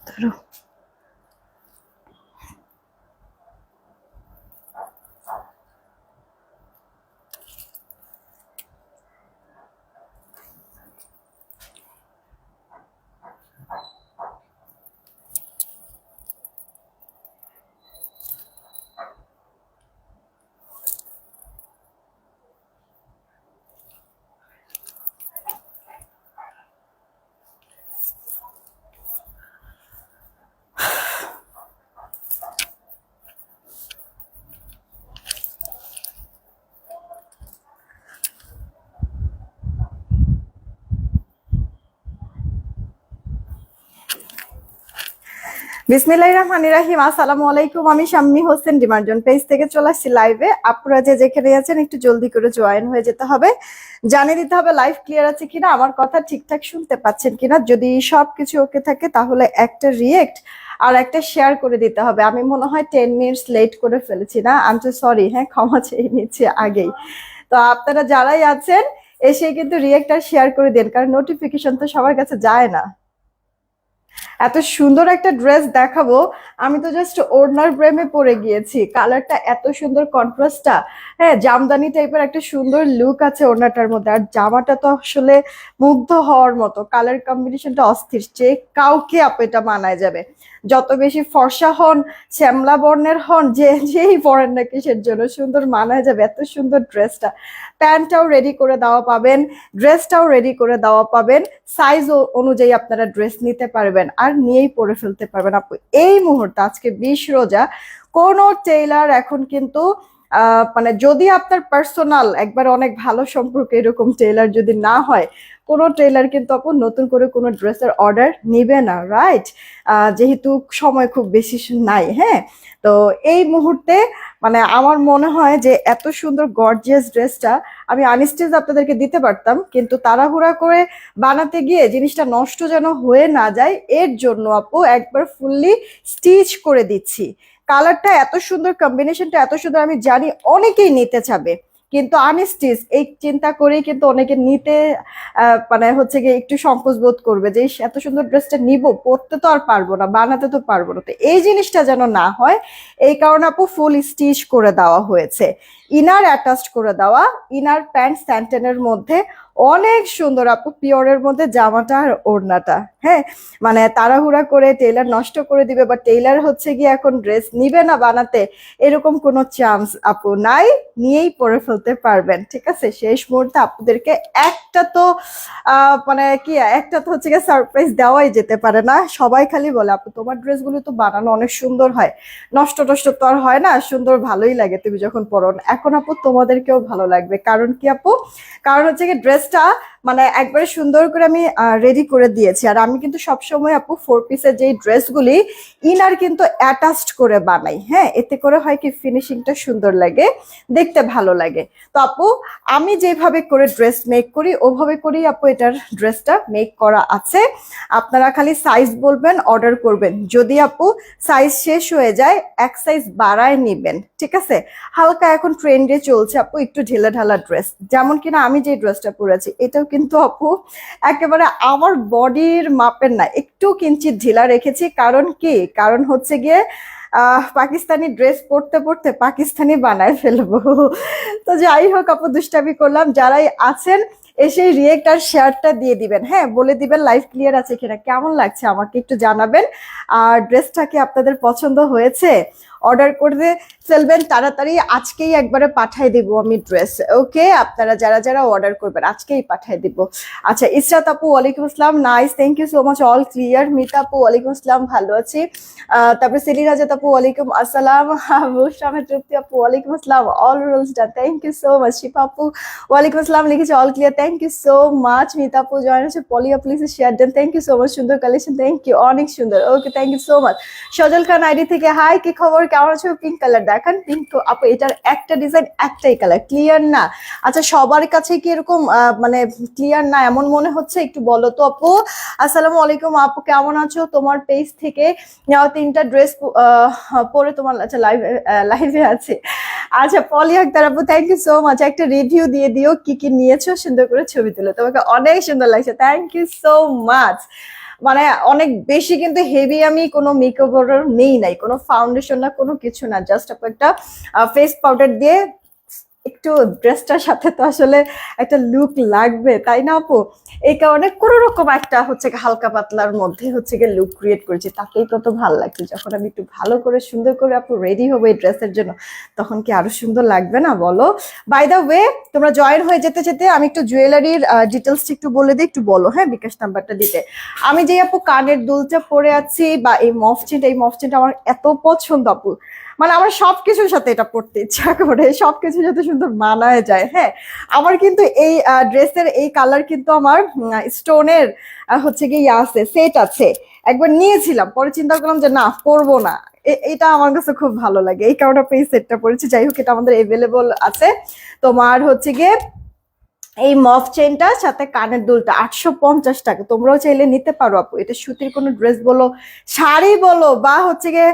ধরো। বিসমিল্লাহির রহমানির রহিম। আসসালামু আলাইকুম। আমি শাম্মী হোসেন ডিমার্জন পেজ থেকে চলে আসছি লাইভে। আপনারা যে যেখানে আছেন একটু জলদি করে জয়েন হয়ে যেতে হবে, জানিয়ে দিতে হবে লাইভ ক্লিয়ার আছে কিনা, আমার কথা ঠিকঠাক শুনতে পাচ্ছেন কিনা। যদি সবকিছু ওকে থাকে তাহলে একটা রিয়েক্ট আর একটা শেয়ার করে দিতে হবে। আমি মনে হয় 10 মিনিটস লেট করে ফেলেছি না, আই এম সো সরি। হ্যাঁ, ক্ষমা চেয়ে নিচ্ছি আগেই। তো আপনারা যারাই আছেন এসে কিন্তু রিয়েক্ট আর শেয়ার করে দেন, কারণ নোটিফিকেশন তো সবার কাছে যায় না। এত সুন্দর একটা ড্রেস দেখাবো, আমি তো জাস্ট ওড়নার প্রেমে পড়ে গিয়েছি। কালারটা এত সুন্দর, কন্ট্রাস্টটা, হ্যাঁ, জামদানি টাইপের একটা সুন্দর লুক আছে ওড়নাটার মধ্যে। আর জামাটা তো আসলে মুগ্ধ হওয়ার মতো, কালার কম্বিনেশনটা অস্থির। যে কাউকে এটা মানায় যাবে, যত বেশি ফর্সা হন, শ্যামলা বর্ণের হন, যেই পরেন না কিসের জন্য সুন্দর মানায় যাবে এত সুন্দর ড্রেসটা। প্যান্টটাও রেডি করে দেওয়া পাবেন, ড্রেসটাও রেডি করে দেওয়া পাবেন, সাইজ অনুযায়ী আপনারা ড্রেস নিতে পারবেন আর নিয়েই পরে ফেলতে পারবেন। আপু এই মুহূর্তে আজকে 20 রোজা, কোন টেইলার এখন কিন্তু মানে যদি আপনার পার্সোনাল একবার অনেক ভালো সম্পর্ক এরকম টেইলার যদি না হয়, কোনো টেইলার কিন্তু আপু নতুন করে কোনো ড্রেসের অর্ডার নিবে না, রাইট? যেহেতু সময় খুব বেশি নাই। হ্যাঁ, তো এই মুহূর্তে মানে আমার মনে হয় যে এত সুন্দর গর্জিয়াস ড্রেসটা আমি আনস্টিচ আপনাদেরকে দিতে পারতাম, কিন্তু তাড়াহুড়া করে বানাতে গিয়ে জিনিসটা নষ্ট যেন হয়ে না যায়, এর জন্য আপু একবার ফুললি স্টিচ করে দিচ্ছি। কালারটা এত সুন্দর, কম্বিনেশনটা এত সুন্দর, আমি জানি অনেকেই নিতে চাবে, কিন্তু আনস্টিচ এই চিন্তা করেই কিন্তু অনেকে নিতে মানে হচ্ছে গিয়ে একটু সংকোচ বোধ করবে যে এত সুন্দর ড্রেসটা নিব, পরতে তো আর পারবো না, বানাতে তো পারবো না। তো এই জিনিসটা যেন না হয়, এই কারণে আপু ফুল স্টিচ করে দেওয়া হয়েছে, ইনার অ্যাটাচড করে দেওয়া। ইনার প্যান্ট স্যান্টেনের মধ্যে অনেক সুন্দর আপু, পিওরের মধ্যে জামাটা আর ওড়নাটা। হ্যাঁ, মানে তাড়াহুড়া করে টেইলার নষ্ট করে দিবে বা টেইলার হচ্ছে গিয়ে এখন ড্রেস নিবে না বানাতে, এরকম কোনো চান্স আপু নাই, নিয়েই পরে ফেলতে পারবেন। ঠিক আছে, শেষ মুহূর্তে আপনাদেরকে একটা তো মানে কি, একটা তো হচ্ছে গিয়ে সারপ্রাইজ দেওয়াই যেতে পারে না। সবাই খালি বলে আপু তোমার ড্রেসগুলো তো বানানো অনেক সুন্দর হয়, নষ্ট টষ্ট তো আর হয় না, সুন্দর ভালোই লাগে তুমি যখন পরো। এখন আপু তোমাদেরকেও ভালো লাগবে, কারণ কি আপু, কারণ হচ্ছে কি ড্রেসটা মানে একবারে সুন্দর করে আমি রেডি করে দিয়েছি। আর আমি কিন্তু সবসময় আপু 4 পিসের যেই ড্রেসগুলি ইনার কিন্তু অ্যাটাচড করে বানাই। হ্যাঁ, এতে করে হয় কি ফিনিশিংটা সুন্দর লাগে, দেখতে ভালো লাগে। তো আপু আমি যেভাবে করে ড্রেস মেক করি ওভাবে করেই আপু এটার ড্রেসটা মেক করা আছে। আপনারা খালি সাইজ বলবেন, অর্ডার করবেন। যদি আপু সাইজ শেষ হয়ে যায় এক সাইজ বাড়ায় নিবেন। ঠিক আছে, হালকা এখন ট্রেন্ডে চলছে আপু একটু ঢিলা ঢালা ড্রেস, যেমন কিনা আমি যে ড্রেসটা পরেছি এটাও কিন্তু আপু একেবারে আমার বডির মাপের না, একটু কিঞ্চিত ঢিলা রেখেছি। কারণ কি, কারণ হচ্ছে গিয়ে পাকিস্তানি ড্রেস পরতে পরতে পাকিস্তানি বানায় ফেলবো। তো যাই হোক আপু, দুষ্টামি করলাম। যারাই আছেন এসে রিয়েক্ট আর শেয়ারটা দিয়ে দিবেন। হ্যাঁ, বলে দিবেন লাইভ ক্লিয়ার আছে কিনা, কেমন লাগছে আমাকে একটু জানাবেন। আর ড্রেসটা কি আপনাদের পছন্দ হয়েছে, অর্ডার করে ফেলবেন তাড়াতাড়ি, আজকেই একবারে পাঠাই দিব আমি ড্রেস। ওকে, আপনারা যারা যারা অর্ডার করবেন আজকেই পাঠাই দিব। আচ্ছা, ইসরাত আপু ওয়ালাইকুম আসসালাম, nice, thank you so much, all clear. Mita আপু ওয়ালাইকুম আসসালাম, ভালো আছি। তারপরে সেলিন রাজাত আপু ওয়ালাইকুম আসসালাম, বুশরামের তৃপ্তি আপু ওয়ালাইকুম আসসালাম, all rules done, thank you so much. Shipa আপু ওয়ালাইকুম আসসালাম, লিখেছে all clear, thank you so much. Mita আপু জয়েন হচ্ছে, পলি আপু লিখেছে শেয়ার দেন, থ্যাংক ইউ সো মাচ, সুন্দর কালেকশন, থ্যাংক ইউ, অনেক সুন্দর। Okay, thank you so much. Sajal Khan ID থেকে হাই, কি খবর, কেমন আছো? পিঙ্ক কালার দেখান, পিঙ্ক তো আপু এটার একটা ডিজাইন একটাই কালার, ক্লিয়ার না? আচ্ছা, সবার কাছে কি এরকম মানে ক্লিয়ার না এমন মনে হচ্ছে, একটু বলো তো আপু। আসসালামু আলাইকুম আপু, কেমন আছো? তোমার পেজ থেকে নেওয়া 3টা ড্রেস পরে তোমার, আচ্ছা লাইভে আছে। আচ্ছা, পলি আক্তার আপু থ্যাংক ইউ সো মাচ, একটা রিভিউ দিয়ে দিও কি কি নিয়েছো, সুন্দর করে ছবি তুলে, তোমাকে অনেক সুন্দর লাগছে, থ্যাংক ইউ সো মাচ। মানে অনেক বেশি কিন্তু হেভি আমি কোনো মেকওভার নেই নাই, কোনো ফাউন্ডেশন না কোনো কিছু না, জাস্ট একটা ফেস পাউডার দিয়ে একটু ড্রেসটার সাথে তো আসলে একটা লুক লাগবে তাই না আপু? এই কারণে কোনো রকম একটা হচ্ছে হালকা পাতলার মধ্যে হচ্ছে গিয়ে লুক ক্রিয়েট করেছি, তাতেই কত ভালো লাগছে। যখন আমি একটু ভালো করে সুন্দর করে আপু রেডি হবো এই ড্রেসের জন্য, তখন কি আরো সুন্দর লাগবে না বলো? বাই দ্য ওয়ে, তোমরা জয়েন হয়ে যেতে যেতে আমি একটু জুয়েলারির ডিটেলসটা একটু বলে দিই, একটু বলো হ্যাঁ বিকাশ নাম্বারটা দিতে। আমি যে আপু কানের দুলটা পরে আছি বা এই মফ চেনটা, এই মফ চেনটা আমার এত পছন্দ আপু, মানে আমার সবকিছুর সাথে এটা পড়তে ইচ্ছা করে, সবকিছুর সাথে সুন্দর মানায় যায়। হ্যাঁ, আমার কিন্তু এই ড্রেসের এই কালার কিন্তু আমার স্টোনের হচ্ছে কি আছে, সেট আছে, একবার নিয়েছিলাম, পরে চিন্তা করলাম যে না পরবো না। এটা আমার কাছে খুব ভালো লাগে, এই কারণে এই সেটটা পরেছি। যাই হোক, এটা আমাদের এভেলেবল আছে। তোমার হচ্ছে গিয়ে এই মফ চেনটার সাথে কানের দুলটা 850 টাকা, তোমরাও চাইলে নিতে পারো আপু। এটা সুতির কোনো ড্রেস বলো, শাড়ি বলো, বা হচ্ছে গিয়ে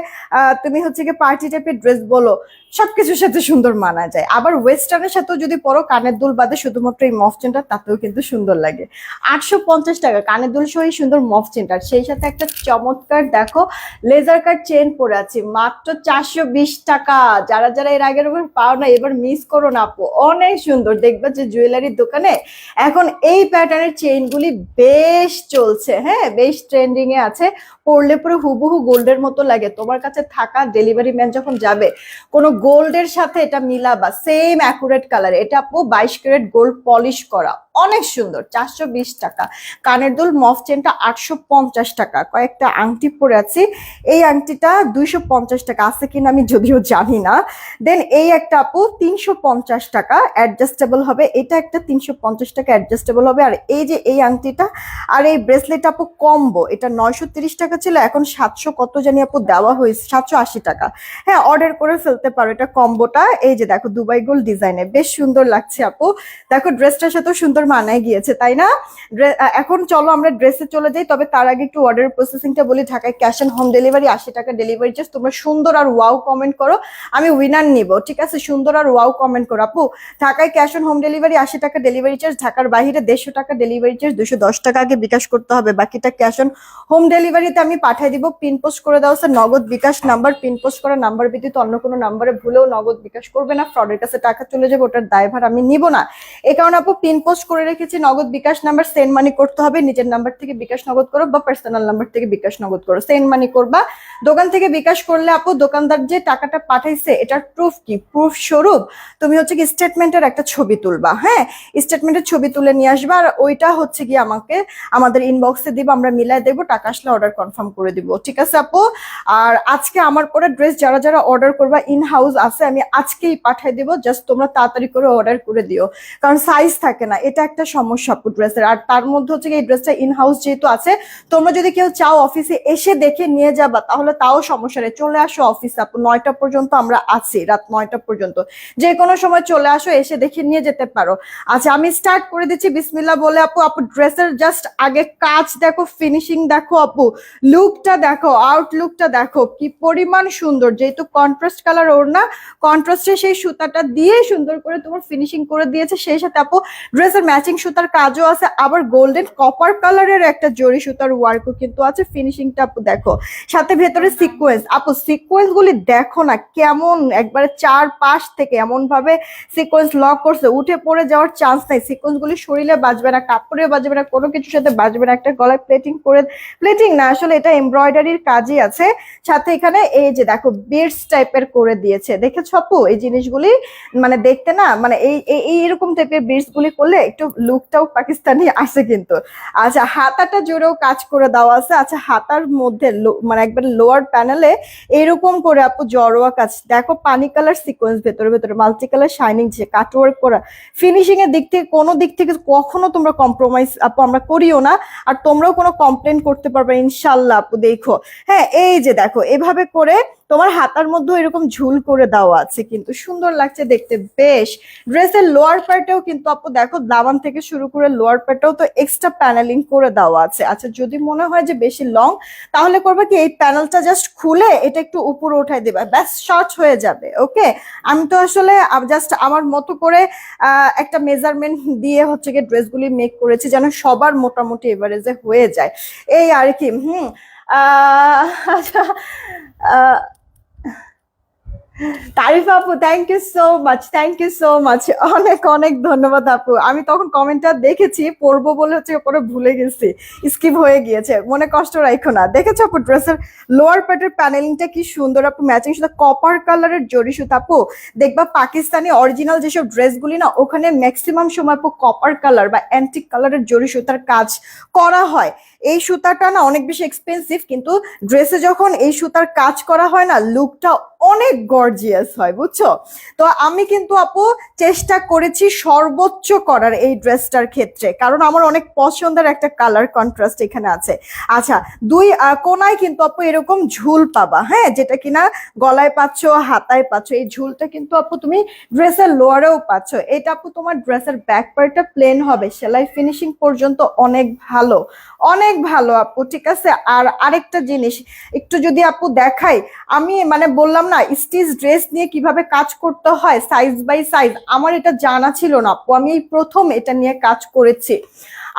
তুমি হচ্ছে গিয়ে পার্টি টাইপের ড্রেস বলো, সবকিছুর সাথে সুন্দর মানা যায়। আবার ওয়েস্টার্নের সাথেও যদি পরো কানের দুল বাদে শুধুমাত্র এই মফ চেনটা, তাতেও কিন্তু সুন্দর লাগে। 850 টাকা কানের দুল সহ সুন্দর মফ চেনটা, সেই সাথে একটা চমৎকার দেখো লেজার কাট চেন পরে আছি, মাত্র 420 টাকা। যারা যারা এর আগের পাও না, এবার মিস করো না আপু, অনেক সুন্দর। দেখবে যে জুয়েলারির দোকানে এখন এই প্যাটার্নের চেইনগুলি বেশ চলছে, হ্যাঁ বেশ ট্রেন্ডিং এ আছে। পরলে পরে হুবহু গোল্ডের মতো লাগে। তোমার কাছে থাকা ডেলিভারি ম্যান যখন যাবে, কোনো গোল্ডের সাথে এটা মিলাবা, সেম অ্যাকুরেট কালার। এটা আপু 22 ক্যারেট গোল্ড পলিশ করা, অনেক সুন্দর। 420 টাকা কানের দুল, মফ চেনটা 850 টাকা। কয়েকটা আংটি পরে আছি, এই আংটিটা 250 টাকা, আছে কিনা আমি যদিও জানি না। দেন এই একটা আপু 350 টাকা, অ্যাডজাস্টেবল হবে। এটা একটা 350 টাকা অ্যাডজাস্টেবল হবে। আর এই যে এই আংটিটা আর এই ব্রেসলেট আপু কম্বো, এটা 930 টাকা ছিল, এখন 700 কত জানি আপু দেওয়া হয়েছে, 780 টাকা। হ্যাঁ, অর্ডার করে ফেলতে পারো এটা কম্বোটা। এই যে দেখো দুবাই গোল্ড ডিজাইনে বেশ সুন্দর লাগছে আপু। দেখো ড্রেসটার সাথেও সুন্দর মানায় গিয়েছে তাই না? এখন চলো আমরা ড্রেসে চলে যাই, তবে তার আগে একটু অর্ডার প্রসেসিংটা বলি। ঢাকায় ক্যাশ অন হোম ডেলিভারি, 80 টাকা ডেলিভারি চার্জ। তোমরা সুন্দর আর ওয়াও কমেন্ট করো, আমি উইনার নিব, ঠিক আছে? সুন্দর আর ওয়াও কমেন্ট করো আপু। ঢাকায় ক্যাশ অন হোম ডেলিভারি, 80 টাকা ডেলিভারি চার্জ। ঢাকার বাইরে 150 টাকা ডেলিভারি চার্জ, 210 টাকা আগে বিকাশ করতে হবে, বাকিটা ক্যাশ অন হোম ডেলিভারিতে আমি পাঠিয়ে দিব। পিন পোস্ট করে দাও স্যার, নগদ বিকাশ নাম্বার, পিন পোস্ট করা নাম্বার ব্যতীত অন্য কোনো নাম্বারে ভুলেও নগদ বিকাশ করবে না, ফ্রডের কাছে টাকা চলে যাবে, ওটার দায়ভার আমি নিব না। এই কারণে আপু পিন পোস্ট করে রেখেছি, নগদ বিকাশ নাম্বার, সেন্ড মানি করতে হবে। নিজের নাম্বার থেকে বিকাশ নগদ করো বা পার্সোনাল নাম্বার থেকে বিকাশ নগদ করো, সেন্ড মানি করবা। দোকান থেকে বিকাশ করলে আপু দোকানদার যে টাকাটা পাঠাইছে এটার প্রুফ কি, প্রুফ স্বরূপ তুমি হচ্ছে কি স্টেটমেন্টের একটা ছবি তুলবা। হ্যাঁ, স্টেটমেন্টের ছবি তুলে নিয়ে আসবা, আর ওইটা হচ্ছে কি আমাকে আমাদের ইনবক্সে দিব, আমরা মিলাই দেবো, টাকা আসলে অর্ডার কনফার্ম করে দিব, ঠিক আছে আপু? আর আজকে আমার পরে ড্রেস যারা যারা অর্ডার করবা, ইন হাউস আছে, আমি আজকেই পাঠিয়ে দিব। জাস্ট তোমরা তাড়াতাড়ি করে অর্ডার করে দিও, কারণ সাইজ থাকে না, এটা একটা সমস্যা আপু ড্রেসের। আর তার মধ্যে হচ্ছে এই ড্রেসটা ইন হাউস যেহেতু আছে, তোমরা যদি কেউ চাও অফিসে এসে দেখে নিয়ে যাবা, তাহলে তাও সমস্যা নেই, চলে আসো অফিসে আপু, 9টা পর্যন্ত আমরা আছি, রাত 9টা পর্যন্ত, যে কোনো সময় চলে আসো, এসে দেখে নিয়ে যেতে পারো। আচ্ছা, আমি স্টার্ট করে দিচ্ছি বিসমিল্লাহ বলে আপু। আপু ড্রেসের জাস্ট আগে কাজ দেখো, ফিনিশিং দেখো আপু, লুকটা দেখো, আউটলুকটা দেখো কি পরিমাণ সুন্দর। যেহেতু কন্ট্রাস্ট কালার ওড়না, কন্ট্রাস্টে সেই সুতাটা দিয়ে সুন্দর করে তোমার ফিনিশিং করে দিয়েছে। সেই সাথে আপু ড্রেসের ম্যাচিং সুতার কাজও আছে, আবার গোল্ডেন কপার কালারের একটা জরি সুতার ওয়ার্কও কিন্তু আছে। ফিনিশিংটা আপু দেখো, সাথে ভেতরে সিকোয়েন্স। আপু সিকোয়েন্স গুলি দেখো না কেমন, একবারে চার পাশ থেকে এমন ভাবে সিকোয়েন্স লক করছে, উঠে পড়ে যাওয়ার চান্স নাই। সিকোয়েন্স গুলি শরীরে বাজবে না, কাপড়ে বাজবে না, কোনো কিছুর সাথে বাজবে না। একটা গলায় প্লেটিং করে, প্লেটিং না আসলে এটা এমব্রয়ডারির কাজই আছে। সাথে এখানে এই যে দেখো বিডস টাইপের করে দিয়েছে, দেখেছো আপু? এই জিনিসগুলি মানে দেখতে না, মানে এই এরকম টাইপের বিডস গুলি করলে একটু লুকটাও পাকিস্তানি আসে কিন্তু। আচ্ছা, হাতাটা জোরেও কাজ করে দেওয়া আছে। আচ্ছা, হাতার মধ্যে মানে একবার লোয়ার প্যানেলে এরকম করে আপু জড়োয়া কাজ দেখো, পানি কালার সিকোয়েন্স, ভেতরে ভেতরে মাল্টি কালার শাইনিং, যে কাটওয়ার্ক করা। ফিনিশিং এর দিক থেকে কোনো দিক থেকে কখনো তোমরা কম্প্রোমাইজ আপু আমরা করিও না, আর তোমরাও কোনো কমপ্লেন করতে পারবে ইনশাল্লাহ আপু। দেখো হ্যাঁ, এই যে দেখো এভাবে করে তোমার হাতার মধ্যে এরকম ঝুল করে দেওয়া আছে, কিন্তু সুন্দর লাগছে দেখতে বেশ। ড্রেসের লোয়ার পার্টেও কিন্তু আপু দেখো দামান থেকে শুরু করে লোয়ার পার্টেও তো এক্সট্রা প্যানেলিং করে দেওয়া আছে। আচ্ছা যদি মনে হয় যে বেশি লং, তাহলে করবে কি এই প্যানেলটা জাস্ট খুলে এটা একটু উপরে উঠাই দেবা, ব্যাস শর্ট হয়ে যাবে। ওকে, আমি তো আসলে জাস্ট আমার মতো করে একটা মেজারমেন্ট দিয়ে হচ্ছে গিয়ে ড্রেসগুলি মেক করেছি যেন সবার মোটামুটি এভারেজে হয়ে যায়, এই আর কি। আচ্ছা, তারিফা আপু thank you so much, thank you so much, অনেক অনেক ধন্যবাদ আপু। আমি তখন কমেন্টটা দেখেছি, পড়বো বলে হচ্ছে পরে ভুলে গেছি, স্কিপ হয়ে গিয়েছে, মনে কষ্ট রাখো না। দেখেছো আপু ড্রেসের লোয়ার পার্টের প্যানেলিংটা কি সুন্দর আপু, ম্যাচিং সুতা কপার কালারের জরি সুতা আপু। দেখবা পাকিস্তানি অরিজিনাল যেসব ড্রেসগুলি না, ওখানে ম্যাক্সিমাম সময় আপু কপার কালার বা অ্যান্টিক কালারের জরি সুতার কাজ করা হয়। এই সুতাটা না অনেক বেশি এক্সপেন্সিভ, কিন্তু ড্রেসে যখন এই সুতার কাজ করা হয় না, লুকটা অনেক গর্জিয়াস হয়, বুঝছো? তো আমি কিন্তু আপু চেষ্টা করেছি সর্বোচ্চ করার এই ড্রেসটার ক্ষেত্রে, কারণ আমার অনেক পছন্দের একটা কালার কন্ট্রাস্ট এখানে আছে। আচ্ছা, দুই কোনায় কিন্তু আপু এরকম ঝুল পাবা, হ্যাঁ, যেটা কিনা গলায় পাচ্ছ, হাতায় পাচ্ছ। এই ঝুলটা কিন্তু আপু তুমি ড্রেসের লোয়ারেও পাচ্ছ। এটা আপু তোমার ড্রেসের ব্যাক পার্টটা প্লেন হবে, সেলাই ফিনিশিং পর্যন্ত অনেক ভালো, অনেক ভালো আপু, ঠিক আছে? আর আরেকটা জিনিস একটু যদি আপু দেখাই, আমি মানে বললাম না স্টিচ ড্রেস নিয়ে কিভাবে কাজ করতে হয় সাইজ বাই সাইজ, আমার এটা জানা ছিল না আপু, আমি এই প্রথম এটা নিয়ে কাজ করেছি।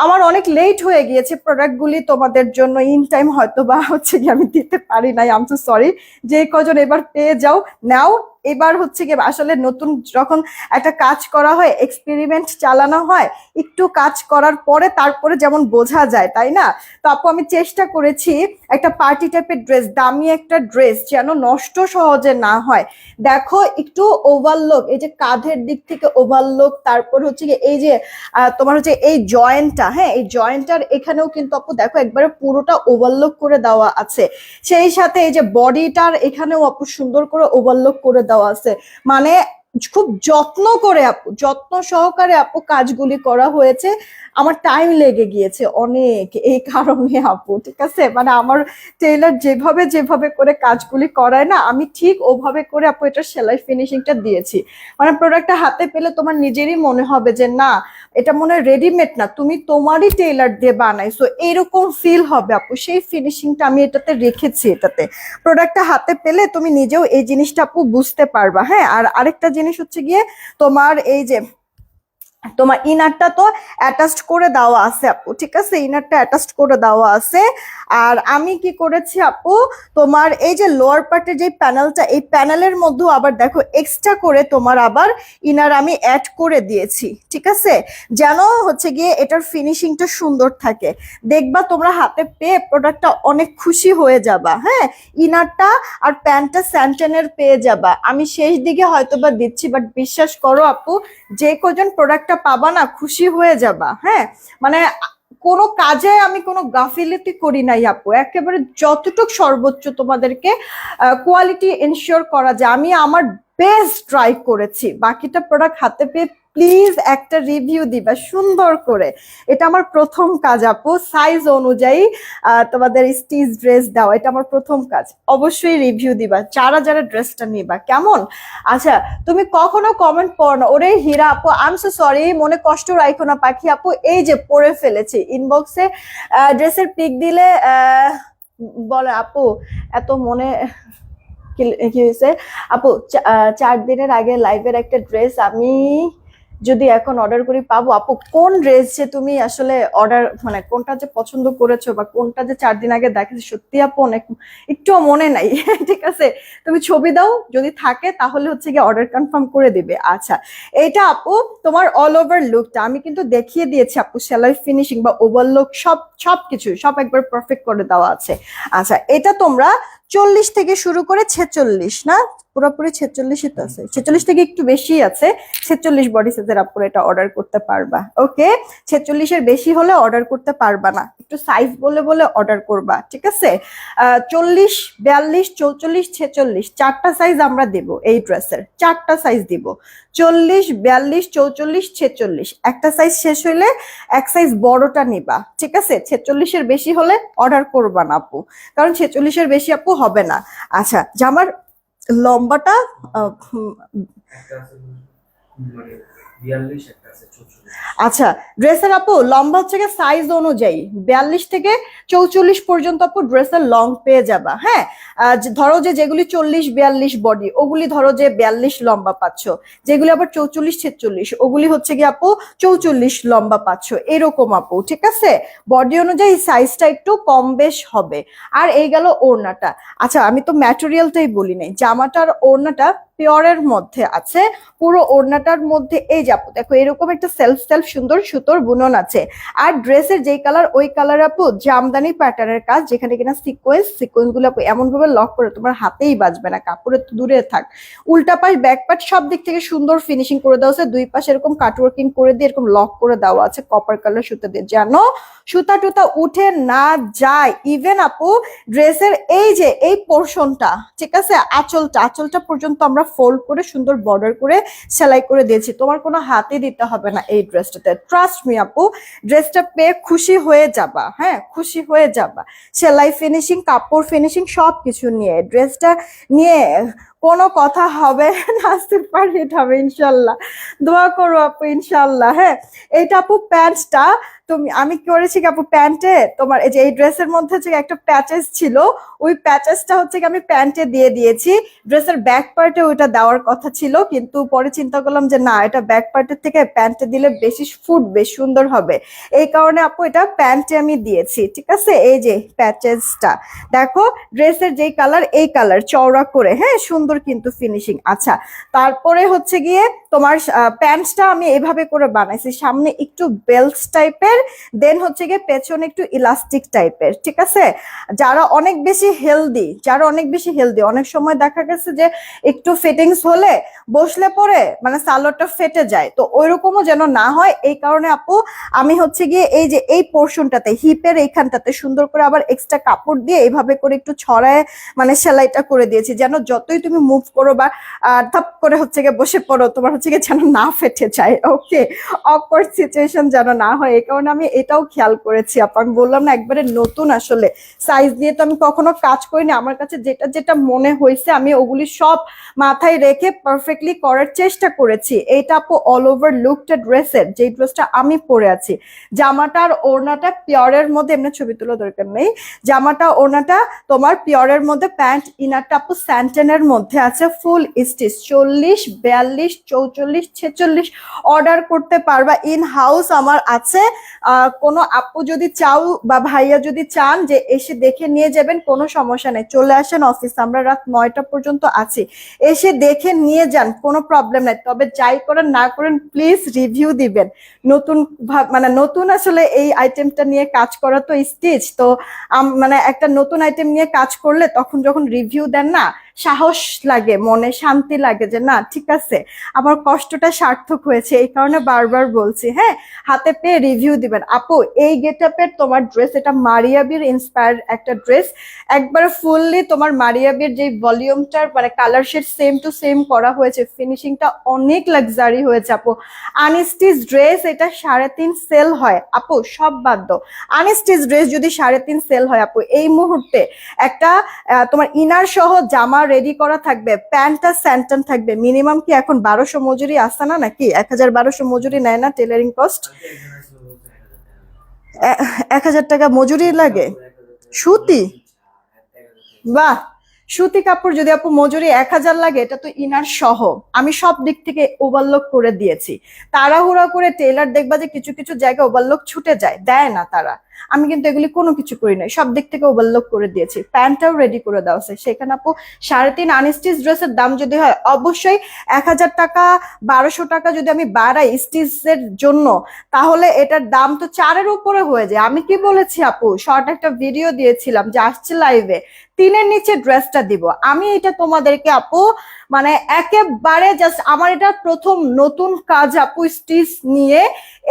আমার অনেক লেট হয়ে গিয়েছে প্রোডাক্টগুলি তোমাদের জন্য ইন টাইম হয়তো বা হচ্ছে কি আমি দিতে পারি নাই, আই এম সো সরি। যে কজন এবার পেয়ে যাও নাও। এবার হচ্ছে কি আসলে নতুন যখন একটা কাজ করা হয়, এক্সপেরিমেন্ট চালানো হয়, একটু কাজ করার পরে তারপরে যেমন বোঝা যায়, তাই না? তো আপু আমি চেষ্টা করেছি একটা পার্টি টাইপের ড্রেস, দামি একটা ড্রেস যেন নষ্ট সহজে না হয়। দেখো একটু ওভারলোক, এই যে কাঁধের দিক থেকে ওভারলোক, তারপর হচ্ছে কি এই যে তোমার হচ্ছে এই জয়েন্টটা, হ্যাঁ এই জয়েন্টটার এখানেও কিন্তু আপু দেখো একবারে পুরোটা ওভারলোক করে দেওয়া আছে। সেই সাথে এই যে বডিটার এখানেও আপু সুন্দর করে ওভারলোক করে দেওয়া আছে। মানে খুব যত্ন করে আপু, যত্ন সহকারে আপু কাজগুলি করা হয়েছে। আমার টাইম লেগে গিয়েছে অনেক এই কারণে আপু, ঠিক আছে? মানে আমার টেইলার যেভাবে যেভাবে করে কাজগুলি করায় না, আমি ঠিক ওভাবে করে আপু এটা সেলাই ফিনিশিংটা দিয়েছি। মানে প্রোডাক্টটা হাতে পেলে তোমার নিজেরই মনে হবে যে না, এটা মনে হয় রেডিমেড না, তুমি তোমারই টেইলার দিয়ে বানাইছো, এরকম ফিল হবে আপু। সেই ফিনিশিংটা আমি এটাতে রেখেছি, এটাতে প্রোডাক্টটা হাতে পেলে তুমি নিজেও এই জিনিসটা আপু বুঝতে পারবা। হ্যাঁ, আর আরেকটা জিনিস হচ্ছে গিয়ে তোমার এই যে তোমার ইনারটা তো অ্যাটাচড করে দেওয়া আছে আপু, ঠিক আছে? ইনারটা অ্যাটাচড করে দেওয়া আছে। আর আমি কি করেছি আপু, তোমার এই যে লোয়ার পার্টের যে প্যানেলটা, এই প্যানেলের মধ্যেও আবার দেখো এক্সট্রা করে তোমার আবার ইনার আমি অ্যাড করে দিয়েছি, ঠিক আছে? যেন হচ্ছে গিয়ে এটার ফিনিশিংটা সুন্দর থাকে। দেখবা তোমরা হাতে পেয়ে প্রোডাক্টটা অনেক খুশি হয়ে যাবা। হ্যাঁ, ইনারটা আর প্যান্টটা স্যান্টেনের পেয়ে যাবা। আমি শেষ দিকে হয়তো বা দিচ্ছি, বাট বিশ্বাস করো আপু, যে কজন প্রোডাক্টটা পাবা না খুশি হয়ে যাবা। হ্যাঁ, মানে কোনো কাজে আমি কোনো গাফিলতি করি নাই আপু, একেবারে যতটুকু সর্বোচ্চ তোমাদেরকে কোয়ালিটি এনশিওর করা যায় আমি আমার বেস্ট ট্রাই করেছি। বাকিটা প্রোডাক্ট হাতে পেয়ে প্লিজ একটা রিভিউ দিবা সুন্দর করে। এটা আমার প্রথম কাজ আপু, সাইজ অনুযায়ী তোমাদের স্টিচ ড্রেস দেওয়া, এটা আমার প্রথম কাজ। অবশ্যই রিভিউ দিবা যারা যারা ড্রেসটা নিবা, কেমন? আচ্ছা, তুমি কখনো কমেন্ট পড়ো না, ওরে হীরা আপু আই এম সো সরি, মনে কষ্ট রাখো না পাখি আপু, এই যে পড়ে ফেলেছি ইনবক্সে ড্রেসের পিক দিলে বলে আপু এত মনে কি হয়েছে আপু, 4 দিনের আগে লাইভের একটা ড্রেস আমি যদি এখন অর্ডার করি পাবো? আপু কোন ড্রেস যে তুমি আসলে অর্ডার, মানে কোনটা যে পছন্দ করেছো বা কোনটা যে 4 দিন আগে দেখেছি, সত্যি আপু অনেক একটু মনে নাই ঠিক আছে, তুমি ছবি দাও, যদি থাকে তাহলে হচ্ছে গিয়ে অর্ডার কনফার্ম করে দিবে। আচ্ছা, এটা আপু তোমার অল ওভার লুকটা আমি কিন্তু দেখিয়ে দিয়েছি আপু, সেলাই ফিনিশিং বা ওভারলুক সবকিছু সব একবার পারফেক্ট করে দেওয়া আছে। আচ্ছা, এটা তোমরা 40 থেকে শুরু করে 46 না পুরোপুরি 46ই তো আছে, 46 থেকে একটু বেশি আছে, 46 বডি সাইজের আপুরা এটা অর্ডার করতে পারবা। ওকে, 46-এর বেশি হলে অর্ডার করতে পারবা না, একটু সাইজ বলে বলে অর্ডার করবা, ঠিক আছে? 40, 42, 44, 46 চারটা সাইজ আমরা দেব এই ড্রেসের, চারটা সাইজ দিব। 40, 42, 44, 46 একটা সাইজ শেষ হইলে এক সাইজ বড়টা নিবা, ঠিক আছে? 46-এর বেশি হলে অর্ডার করবা না আপু, কারণ 46-এর বেশি আপু হবে না। আচ্ছা, জামার লম্বাটা আচ্ছা, ড্রেসের আপু লম্বা হচ্ছে সাইজ অনুযায়ী 42 থেকে 44 পর্যন্ত আপু ড্রেসের লং পেয়ে যাবা। হ্যাঁ, ধরো যে যেগুলি 40, 42 বডি, ওগুলি ধরো যে 42 লম্বা পাচ্ছ, যেগুলি আবার 44, 46 ওগুলি হচ্ছে কি আপু 44 লম্বা পাচ্ছ, এরকম আপু, ঠিক আছে? বডি অনুযায়ী সাইজটা একটু কম বেশ হবে। আর এই গেল ওড়নাটা। আচ্ছা, আমি তো ম্যাটেরিয়ালটাই বলি নাই, জামাটার ওড়নাটা পিওরের মধ্যে আছে, পুরো ওড়নাটার মধ্যে এই যে আপু দেখো এরকম একটা সেলফ সুন্দর সুতোর বুনন আছে। আর ড্রেসের যেই কালার ওই কালার আপু জামদানি প্যাটার্নের কাজ, যেখানে কিনা সিকোয়েন্স গুলো আপু এমন ভাবে লক করে তোমার হাতেই বাজবে না, কাপড়ের তো দূরে থাক। উল্টা পাশ ব্যাক পার্ট সব দিক থেকে সুন্দর ফিনিশিং করে দেওয়া আছে, দুই পাশে এরকম কাটওয়ার্কিং করে দিয়ে এরকম লক করে দেওয়া আছে কপার কালার সুতা দিয়ে, যেন সুতা টুতা উঠে না যায়। ইভেন আপু ড্রেসের এই যে এই পোর্শনটা, ঠিক আছে, আঁচলটা পর্যন্ত আমরা ফোল্ড করে সুন্দর বর্ডার করে সেলাই করে দিয়েছি, তোমার কোনো হাতে দিতে হবে না এই ড্রেসটাতে। ট্রাস্ট মি আপু, ড্রেসটা পেয়ে খুশি হয়ে যাবা। হ্যাঁ, খুশি হয়ে যাবা, সেলাই ফিনিশিং, কাপড় ফিনিশিং সবকিছু নিয়ে, ড্রেসটা নিয়ে কোনো কথা হবে না, সুপার হিট হবে ইনশাল্লাহ, দোয়া করো আপু ইনশাল্লাহ। হ্যাঁ, এইটা আপু প্যান্টটা আমি করেছি কি আপু, প্যান্টে তোমার এই যে এই ড্রেসের মধ্যে যে একটা প্যাচেস ছিল, ওই প্যাচেসটা হচ্ছে কি আমি প্যান্টে দিয়ে দিয়েছি, ড্রেসের ব্যাক পার্টে ওইটা দেওয়ার কথা ছিল, কিন্তু পরে চিন্তা করলাম যে না, এটা ব্যাক পার্টের থেকে প্যান্টে দিলে বেশি ফুটবে, সুন্দর হবে, এই কারণে আপু এটা প্যান্টে আমি দিয়েছি, ঠিক আছে? এই যে প্যাচেসটা দেখো, ড্রেসের যেই কালার এই কালার চওড়া করে, হ্যাঁ সুন্দর কিন্তু ফিনিশিং। আচ্ছা, তারপরে হচ্ছে গিয়ে তোমার প্যান্টটা আমি এভাবে করে বানাইছি, সামনে একটু বেল্ট টাইপের, দেন হচ্ছে গিয়ে পেছনে একটু ইলাস্টিক টাইপের, ঠিক আছে? যারা অনেক বেশি হেলদি অনেক সময় দেখা গেছে যে একটু ফিটিংস হলে বসলে পরে মানে সালোয়ারটা ফেটে যায়, তো ওইরকমও যেন না হয়, এই কারণে আপু আমি হচ্ছে গিয়ে এই যে এই পোর্শনটাতে হিপের এইখানটাতে সুন্দর করে আবার এক্সট্রা কাপড় দিয়ে এইভাবে করে একটু ছড়ায় মানে সেলাইটা করে দিয়েছি, যেন যতই তুমি মুভ করো বা ধাপ করে হচ্ছে গিয়ে বসে পড়ো, তোমার হচ্ছে গিয়ে যেন না ফেটে যায়। ওকে, অকওয়ার্ড সিচুয়েশন যেন না হয়, এই কারণে আমি এটাও খেয়াল করেছি আপু। আমি বললাম না, একবারে নতুন, আসলে সাইজ দিয়ে তো আমি কখনো কাজ করিনি, আমার কাছে যেটা যেটা মনে হয়েছে আমি ওগুলি সব মাথায় রেখে পারফেক্টলি করার চেষ্টা করেছি। এইটা আপু অল ওভার লুকটা ড্রেসের, যে ড্রেসটা আমি পরে আছি, জামাটার ওড়নাটা পিওরের মধ্যে, এমনি ছবি তোলা দরকার নেই, জামাটা ওড়নাটা তোমার পিওরের মধ্যে, প্যান্ট ইনারটা আপু স্যান্টেনের মধ্যে আছে, ফুল স্টিচ, 40, 42, 44, 46 অর্ডার করতে পারবা, ইন হাউস আমার আছে। কোনো আপু যদি চাও বা ভাইয়া যদি চান যে এসে দেখে নিয়ে যাবেন, কোনো সমস্যা নেই, চলে আসেন অফিস, আমরা রাত 9টা পর্যন্ত আছি, এসে দেখে নিয়ে যান, কোনো প্রবলেম নাই। তবে যাই করেন না করেন প্লিজ রিভিউ দিবেন, নতুন মানে নতুন আসলে এই আইটেমটা নিয়ে কাজ করা তো স্টিচ তো, মানে একটা নতুন আইটেম নিয়ে কাজ করলে তখন যখন রিভিউ দেন না, সাহস লাগে, মনে শান্তি লাগে যে না ঠিক আছে, আমার কষ্টটা সার্থক হয়েছে, এই কারণে বারবার বলছি। হ্যাঁ, হাতে পেয়ে রিভিউ দিবেন আপু। এই গেটআপের তোমার ড্রেস, এটা মারিয়াবির ইন্সপায়ার্ড একটা ড্রেস, একবারে ফুললি তোমার মারিয়াবির যে ভলিউমটার মানে colour shade same to same করা হয়েছে, ফিনিশিংটা অনেক লাক্সারি হয়েছে আপু। আনস্টিচ ড্রেস এটা 3.5 সেল হয় আপু, সব বাদ দাও, আনস্টিচ ড্রেস যদি 3.5 সেল হয় আপু, এই মুহূর্তে একটা তোমার ইনার সহ জামা রেডি করা থাকবে, প্যান্টটা স্যান্টন থাকবে, মিনিমাম কি এখন 1200 মজুরি আসছে না নাকি, 1200 মজুরি নেয় না টেলারিং কস্ট, 1000 টাকা মজুরি লাগে সুতি? বাহ, সুতি কাপড় যদি আপু মজুরি 1000 লাগে, এটা তো ইনার সহ আমি সব দিক থেকে ওভারলোক করে দিয়েছি। তাড়াহুড়া করে টেলার দেখবা যে কিছু কিছু জায়গায় ওভারলোক ছুটে যায়, দেয় না তারা, আমি কিন্তু এগুলি কোনো কিছু করি নাই, সব দিক থেকে ওভারলোক করে দিয়েছি। প্যান্টটাও রেডি করে দেওয়া আছে। সেখানে আপু 3.5 আনস্টিচ ড্রেসের দাম যদি হয় অবশ্যই 1000 টাকা 1200 টাকা যদি আমি বাড়াই স্টিচের জন্য, তাহলে এটার দাম তো 4-এর উপরে হয়ে যায়। আমি কি বলেছি আপু, শর্ট একটা ভিডিও দিয়েছিলাম যে আসছে লাইভে 3-এর নিচে ড্রেসটা দিব। আমি এটা তোমাদেরকে আপু মানে একেবারে জাস্ট আমার এটা প্রথম নতুন কাজ আপু, স্টিচ নিয়ে।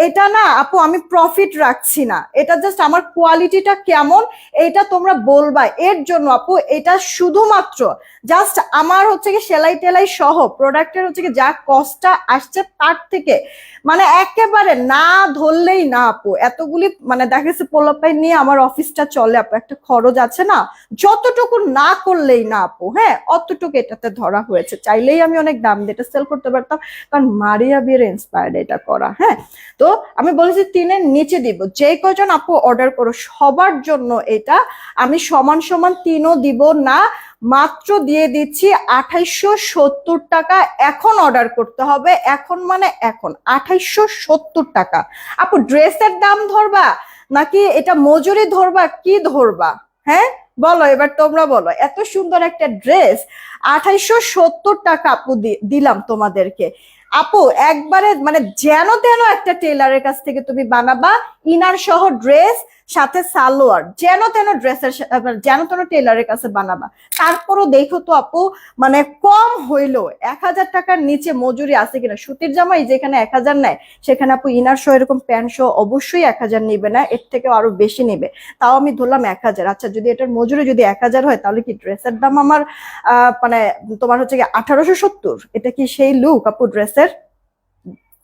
এটা না আপু আমি প্রফিট রাখছি না, এটা জাস্ট আমার কোয়ালিটিটা কেমন এটা তোমরা বলবা। এর জন্য আপু এটা শুধুমাত্র জাস্ট আমার হচ্ছে কি সেলাই টেলাই সহ প্রোডাক্টের হচ্ছে কি যা কস্টটা আসছে তার থেকে মানে একেবারে না ধরলেই না আপু। এতগুলি মানে দেখেছে পোলাপাই নিয়ে আমার অফিসটা চলে আপু, একটা খরচ আছে না, যতটুকু না করলেই না আপু। হ্যাঁ, অতটুকু এটাতে ধরা হয়েছে। চাইলেই আমি অনেক দাম দিয়ে এটা সেল করতে পারতাম, কারণ মারিয়া বিয়ের ইন্সপায়ার্ড এটা করা। হ্যাঁ, তো আমি বলেছি 3-এর নিচে দিব। যে কজন আপু অর্ডার করো সবার জন্য এটা আমি সমান সমান 3ও দিব না, মাত্র দিয়ে দিচ্ছি 2870 টাকা। এখন অর্ডার করতে হবে, এখন মানে এখন 2870 টাকা। আপু ড্রেসের দাম ধরবা নাকি এটা মজুরি ধরবা, কি ধরবা? হ্যাঁ বলো এবার, তোমরা বলো। এত সুন্দর একটা ড্রেস 2870 টাকা আপু দিলাম তোমাদেরকে। আপু একবারে মানে যেন তেন একটা টেলারের কাছ থেকে তুমি বানাবা, ইনার সহ ড্রেস সাথে সালোয়ার, যেন তেন ড্রেসের যেন তেন টেলারের কাছে বানাবা। তারপরও দেখো তো আপু মানে কম হইলো 1000 টাকার নিচে মজুরি আছে কিনা। সুতির জামাই যেখানে 1000 নেয়, সেখানে আপু ইনার সহ এরকম প্যান্ট সহ অবশ্যই 1000 নিবে না, এর থেকে আরো বেশি নিবে। তাও আমি ধরলাম 1000। আচ্ছা যদি এটার মজুরি যদি 1000 হয়, তাহলে কি ড্রেসের দাম আমার মানে তোমার হচ্ছে কি 1870? এটা কি সেই লুক আপু ড্রেসের?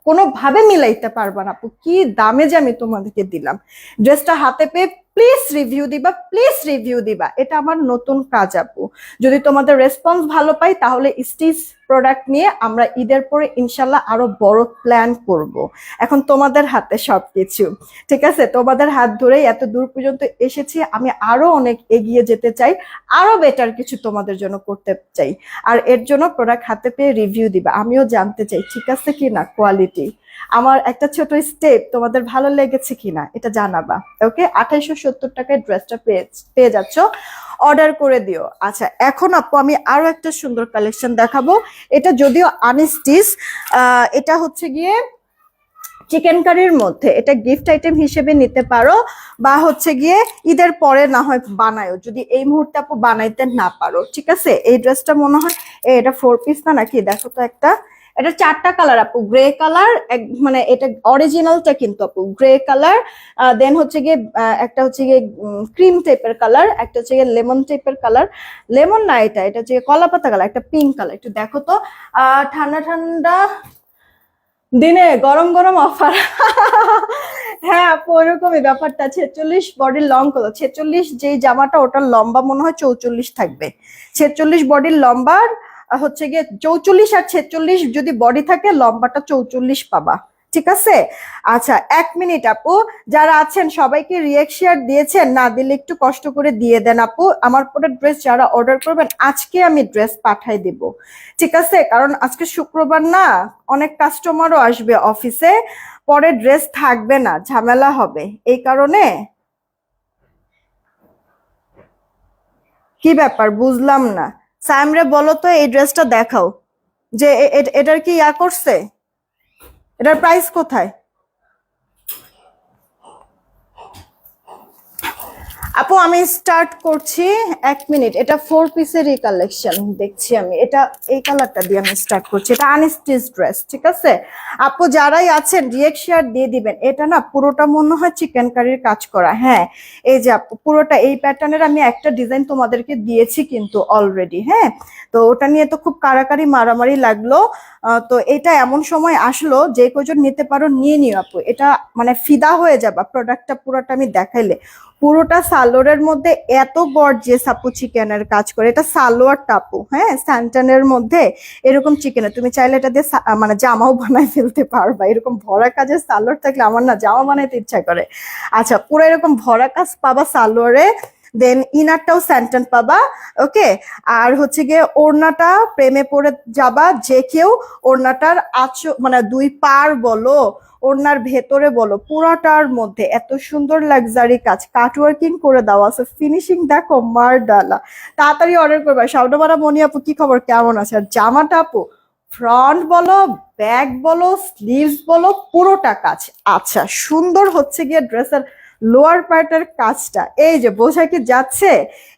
কোনোভাবে মিলাইতে পারবা না আপু। কি দামে যে আমি তোমাদেরকে দিলাম। ড্রেসটা হাতে পেয়ে প্লিজ রিভিউ দিবা, প্লিজ রিভিউ দিবা। এটা আমার নতুন কাজ আপু। যদি তোমাদের রেসপন্স ভালো পাই, তাহলে স্টিচ প্রোডাক্ট নিয়ে আমরা ঈদের পরে ইনশাল্লাহ আরো বড় প্ল্যান করব। এখন তোমাদের হাতে সবকিছু, ঠিক আছে? তোমাদের হাত ধরেই এত দূর পর্যন্ত এসেছি। আমি আরো অনেক এগিয়ে যেতে চাই, আরো বেটার কিছু তোমাদের জন্য করতে চাই। আর এর জন্য প্রোডাক্ট হাতে পেয়ে রিভিউ দিবা, আমিও জানতে চাই ঠিক আছে কিনা কোয়ালিটি। আমার একটা ছোট স্টেপ তোমাদের ভালো লেগেছে কিনা এটা জানাবা। ওকে, 2870 টাকায় ড্রেসটা পেয়ে যাচ্ছ, অর্ডার করে দিও। আচ্ছা এখন আপু আমি আরো একটা সুন্দর কালেকশন দেখাবো। এটা যদিও আনস্টিচ, এটা হচ্ছে গিয়ে চিকেন কারির মধ্যে। এটা গিফট আইটেম হিসেবে নিতে পারো, বা হচ্ছে গিয়ে ঈদের পরে না হয় বানায়ও, যদি এই মুহূর্তে আপু বানাইতে না পারো। ঠিক আছে, এই ড্রেসটা মনে হয় এটা 4 পিস না নাকি, দেখো তো একটা। এটা 4টা কালার আপু, গ্রে কালার মানে এটা অরিজিনালটা কিন্তু আপু গ্রে কালার, দেন হচ্ছে গিয়ে একটা হচ্ছে গিয়ে ক্রিম টাইপের কালার, একটা হচ্ছে গিয়ে লেমন টাইপের কালার, লেমন না এটা এটা হচ্ছে কলা পাতা কালার, একটা পিঙ্ক কালার। একটু দেখো তো, ঠান্ডা ঠান্ডা দিনে গরম গরম অফার। হ্যাঁ আপু ওরকমই ব্যাপারটা। 46 বডির লং কত, 46 যেই জামাটা ওটার লম্বা মনে হয় 44 থাকবে। 46 বডির লম্বার হচ্ছে গিয়ে 44, আর 46 যদি বডি থাকে লম্বাটা 44 পাবা। ঠিক আছে। আচ্ছা 1 মিনিট আপু, যারা আছেন সবাইকে রিয়েক্ট শেয়ার দিয়েছেন, না দিলে একটু কষ্ট করে দিয়ে দেন আপু। আমার পরে ড্রেস যারা অর্ডার করবেন আজকে আমি ড্রেস পাঠাই দিব, ঠিক আছে? কারণ আজকে শুক্রবার না, অনেক কাস্টমারও আসবে অফিসে, পরে ড্রেস থাকবে না, ঝামেলা হবে। এই কারণে কি ব্যাপার বুঝলাম না। সাইমরে বলো তো এই ড্রেসটা দেখাও, যে এটার কি ইয়া করছে, এটার প্রাইস কোথায়? আপু আমি স্টার্ট করছি, 1 মিনিট। এটা 4 পিসেরই কালেকশন দেখছি আমি, এটা এই কালারটা দিয়ে আমি স্টার্ট করছি। এটা আনস্টিচ ড্রেস, ঠিক আছে? আপু যারাই আছেন রিয়েক্ট শেয়ার দিয়ে দিবেন। এটা না পুরোটা মনে হয় চিকেন কারির কাজ করা। হ্যাঁ এই যে আপু পুরোটা এই প্যাটার্নের আমি একটা ডিজাইন তোমাদেরকে দিয়েছি কিন্তু অলরেডি। হ্যাঁ, তো ওটা নিয়ে তো খুব কারাকারি মারামারি লাগলো। তো এটা এমন সময় আসলো, যে কজন নিতে পারো নিয়ে নিও আপু। এটা মানে ফিদা হয়ে যাবা প্রোডাক্টটা পুরোটা আমি দেখাইলে। পুরোটা সালোয়ারের মধ্যে এত গর্জিয়াস আপু চিকেনের কাজ করে। এটা সালোয়ার টাপু, হ্যাঁ স্যান্টানের মধ্যে এরকম চিকেনের, তুমি চাইলে এটা দিয়ে মানে জামাও বানায় ফেলতে পারবা। এরকম ভরা কাজের সালোয়ার থাকলে আমার না জামা বানাইতে ইচ্ছা করে। আচ্ছা পুরো এরকম ভরা কাজ পাবা সালোয়ারে, দেন ইনারটাও স্যান্টন পাবা। ওকে, আর হচ্ছে গিয়ে ওড়নাটা প্রেমে পড়ে যাবা যে কেউ। ওড়নাটার মানে দুই পার বলো, ওড়নার ভেতরে বলো, পুরাটার মধ্যে এত সুন্দর লাক্সারি কাজ, কাটওয়ার্কিং করে দেওয়া আছে, ফিনিশিং দেখো মারডালা। তাড়াতাড়ি অর্ডার করবা। শাওনবারা মনি আপু কি খবর, কেমন আছে? আর জামাটা আপু ফ্রন্ট বলো, ব্যাক বলো, স্লিভস বলো, পুরোটা কাজ। আচ্ছা, সুন্দর হচ্ছে গিয়ে ড্রেসের লোয়ার পার্টের কাজটা, এই যে বোঝা কি যাচ্ছে?